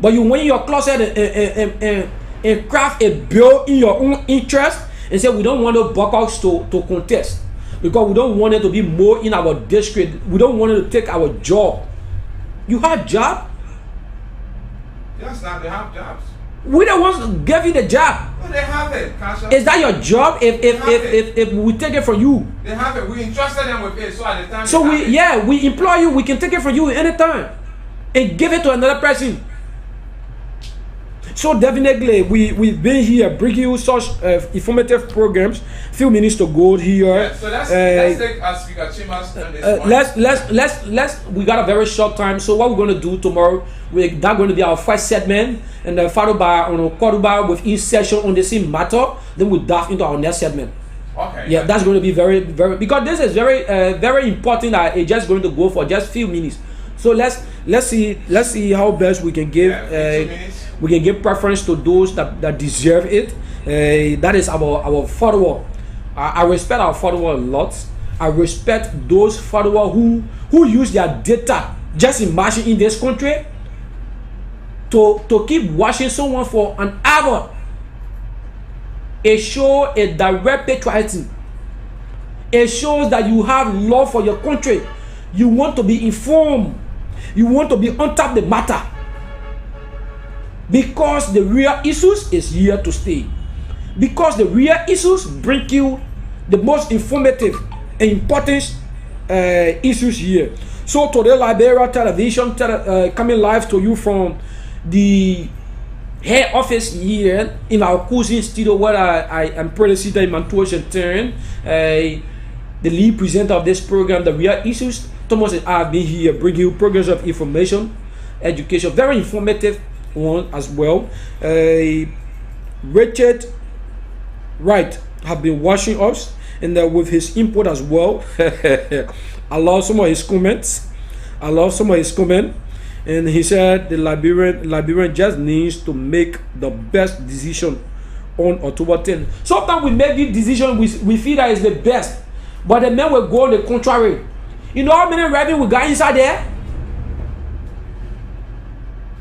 But you went in your closet and craft a bill in your own interest and say we don't want the buckouts to contest because we don't want it to be more in our district. We don't want it to take our job. You have job? Yes, now they have jobs. We the ones who gave you the job. No, they have it, Kasha. Is that your job if we take it from you? They have it. We entrusted them with it, so at the time. So we employ you. We can take it from you anytime and give it to another person. So definitely, we've been here bringing you such informative programs. Few minutes to go here. Yeah, so let's take our speaker Chambers on this let's we got a very short time. So what we're going to do tomorrow, that's going to be our first segment, and then followed by on Koruba with each session on the same matter. Then we dive into our next segment. Okay. Yeah, that's going to be very because this is very important. That it's just going to go for just few minutes. So let's see how best we can give we can give preference to those that deserve it. That is our follower. I respect our follower a lot. I respect those follower who use their data. Just imagine in this country to keep watching someone for an hour. It shows a direct patriotism. It shows that you have love for your country. You want to be informed. You want to be on top of the matter. Because the real issues is here to stay. Because the real issues bring you the most informative and important issues here. So today, Liberia Television coming live to you from the head office here in our cousin studio where I am president in Mount Washington. The lead presenter of this program, The Real Issues, Thomas and I have been here bringing you programs of information, education, very informative one as well. Richard Wright have been watching us and with his input as well. I love some of his comments. And he said the Liberian just needs to make the best decision on October 10th. Sometimes we make this decision, we feel that is the best, but the men will go on the contrary. You know how many revenue we got inside there?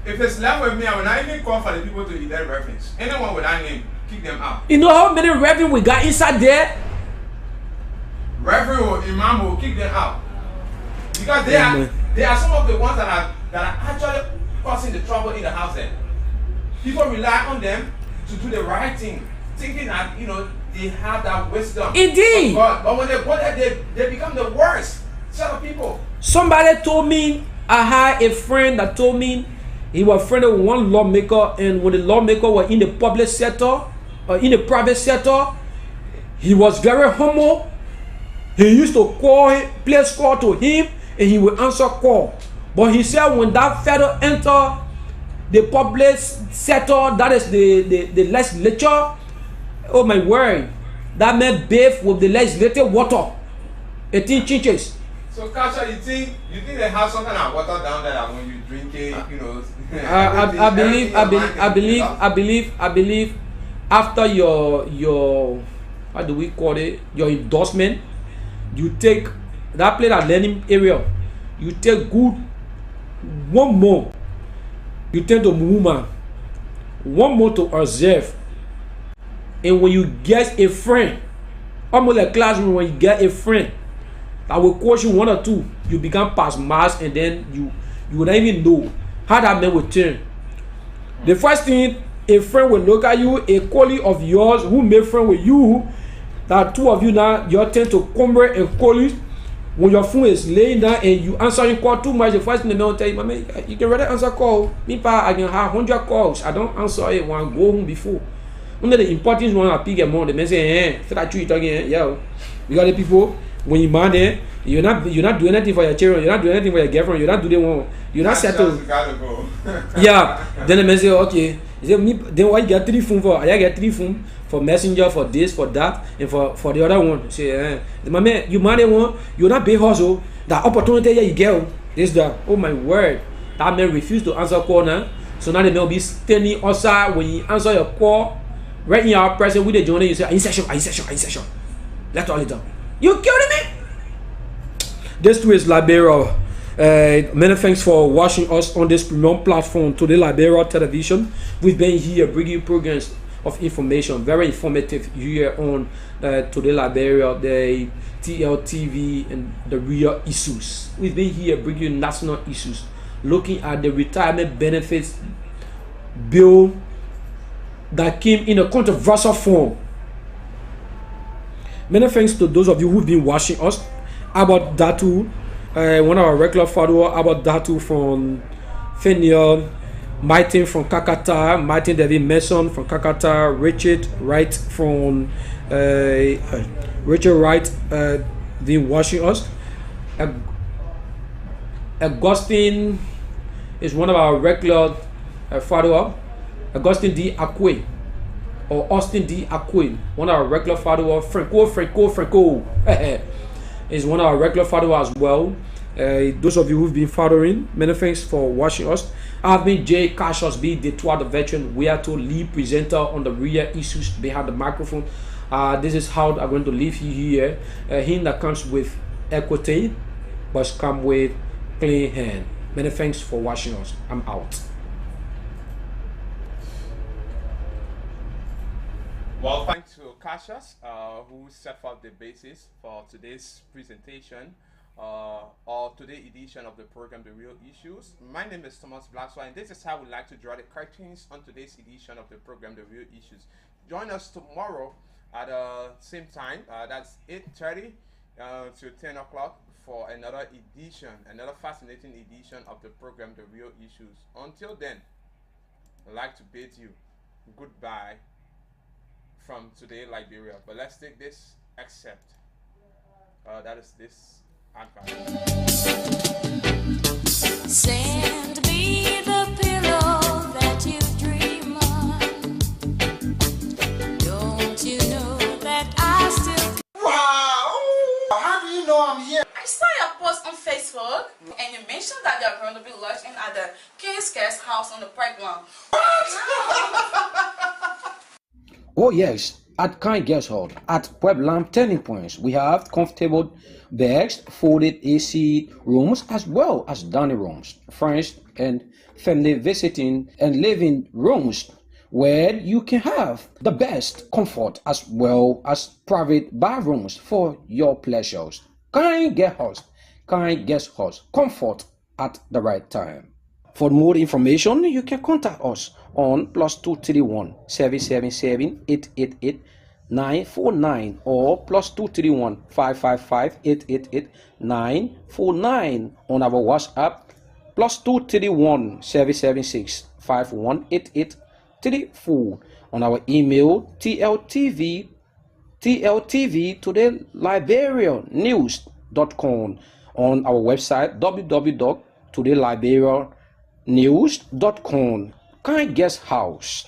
If it's left with me, I will not even call for the people to elect reverends. Anyone with that name, kick them out. You know how many reverend we got inside there? Reverend or imam will kick them out. Because they are some of the ones that are actually causing the trouble in the house there. People rely on them to do the right thing, thinking that they have that wisdom. Indeed. But when they go there, they become the worst set of people. Somebody told me, I had a friend that told me he was friend with one lawmaker, and when the lawmaker was in the public sector or in the private sector, he was very humble. He used to place call to him, and he would answer call. But he said when that fellow enter the public sector, that is the legislature, oh my word, that man bathe with the legislative water. 18 inches. So, Kasha, you think they have some kind of water down there that when you drink it, I believe after your how do we call it, your endorsement, you take that place at learning area, you take good 1 month, you take the woman 1 month to observe, and when you get a friend, almost like classroom, when you get a friend that will coach you 1 or 2, you become past mass, and then you would not even know how that man will turn. The first thing, a friend will look at you, a colleague of yours who made friend with you, that 2 of you now, your turn to come and call you. When your phone is laying down and you answering call too much, the first thing the man will tell you, man, you can rather answer call. Me, I can have 100 calls. I don't answer it when I go home before. One of the important one I pick a more, the man say, for that you talking, yeah. We got the people, when you man there, you're not doing anything for your children, you're not doing anything for your girlfriend, you're not doing one, you're not settled. Yeah. Then the man say, okay. He say, me, then why you get 3 phones for? I get 3 phones for messenger, for this, for that, and for the other one. Say, my man, you marry one, you're not big hustle. That opportunity you get, this that. Oh my word, that man refused to answer call now. So now the man will be standing outside when you answer your call, right in your presence with the journal. You say, are you session? Let's all it down. You kidding me? This too is Liberia. Many thanks for watching us on this premium platform, Today Liberia Television. We've been here bringing programs of information, very informative here on Today Liberia, the TLTV, and the real issues. We've been here bringing national issues, looking at the retirement benefits bill that came in a controversial form. Many thanks to those of you who've been watching us. About Datu, one of our regular followers, about Datu from Feniel, Martin from Kakata, Martin David Mason from Kakata, Richard Wright from been watching us. Augustine is one of our regular follower. Augustine D. Akwe, or Austin D. Akwe, one of our regular followers. Franco is one of our regular followers as well. Those of you who've been following, many thanks for watching us. I've been Jay Cassius B, the veteran. We are to lead presenter on the real issues behind the microphone. This is how I'm going to leave you here. Him that comes with equity, but come with clean hand. Many thanks for watching us. I'm out. Well, thanks to Cassius, who set up the basis for today's presentation, or today's edition of the program, The Real Issues. My name is Thomas Blackswell, and this is how we like to draw the curtains on today's edition of the program, The Real Issues. Join us tomorrow at the same time, that's 8:30 to 10 o'clock for another edition, another fascinating edition of the program, The Real Issues. Until then, I'd like to bid you goodbye from Today Liberia. But let's take this excerpt. That is this advice. Send me the pillow that you dream on. Don't you know that I still... Wow! How do you know I'm here? I saw your post on Facebook, and you mentioned that you're going to be lodging at the King's Guest House on the playground. Oh yes, At Kind Guest House at Pueblam Turning Points, we have comfortable beds, folded AC rooms, as well as dining rooms, friends and family visiting and living rooms, where you can have the best comfort as well as private bathrooms for your pleasures. Kind Guest House, Kind Guest House, comfort at the right time. For more information, you can contact us on +231 777 888 949 or +231 555 888 949 on our WhatsApp +231 776 518834 on our email tltv to the liberianews.com, on our website www.todayliberianews.com. Kind Guest House,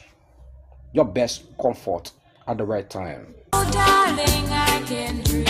your best comfort at the right time. Oh, darling, I can dream.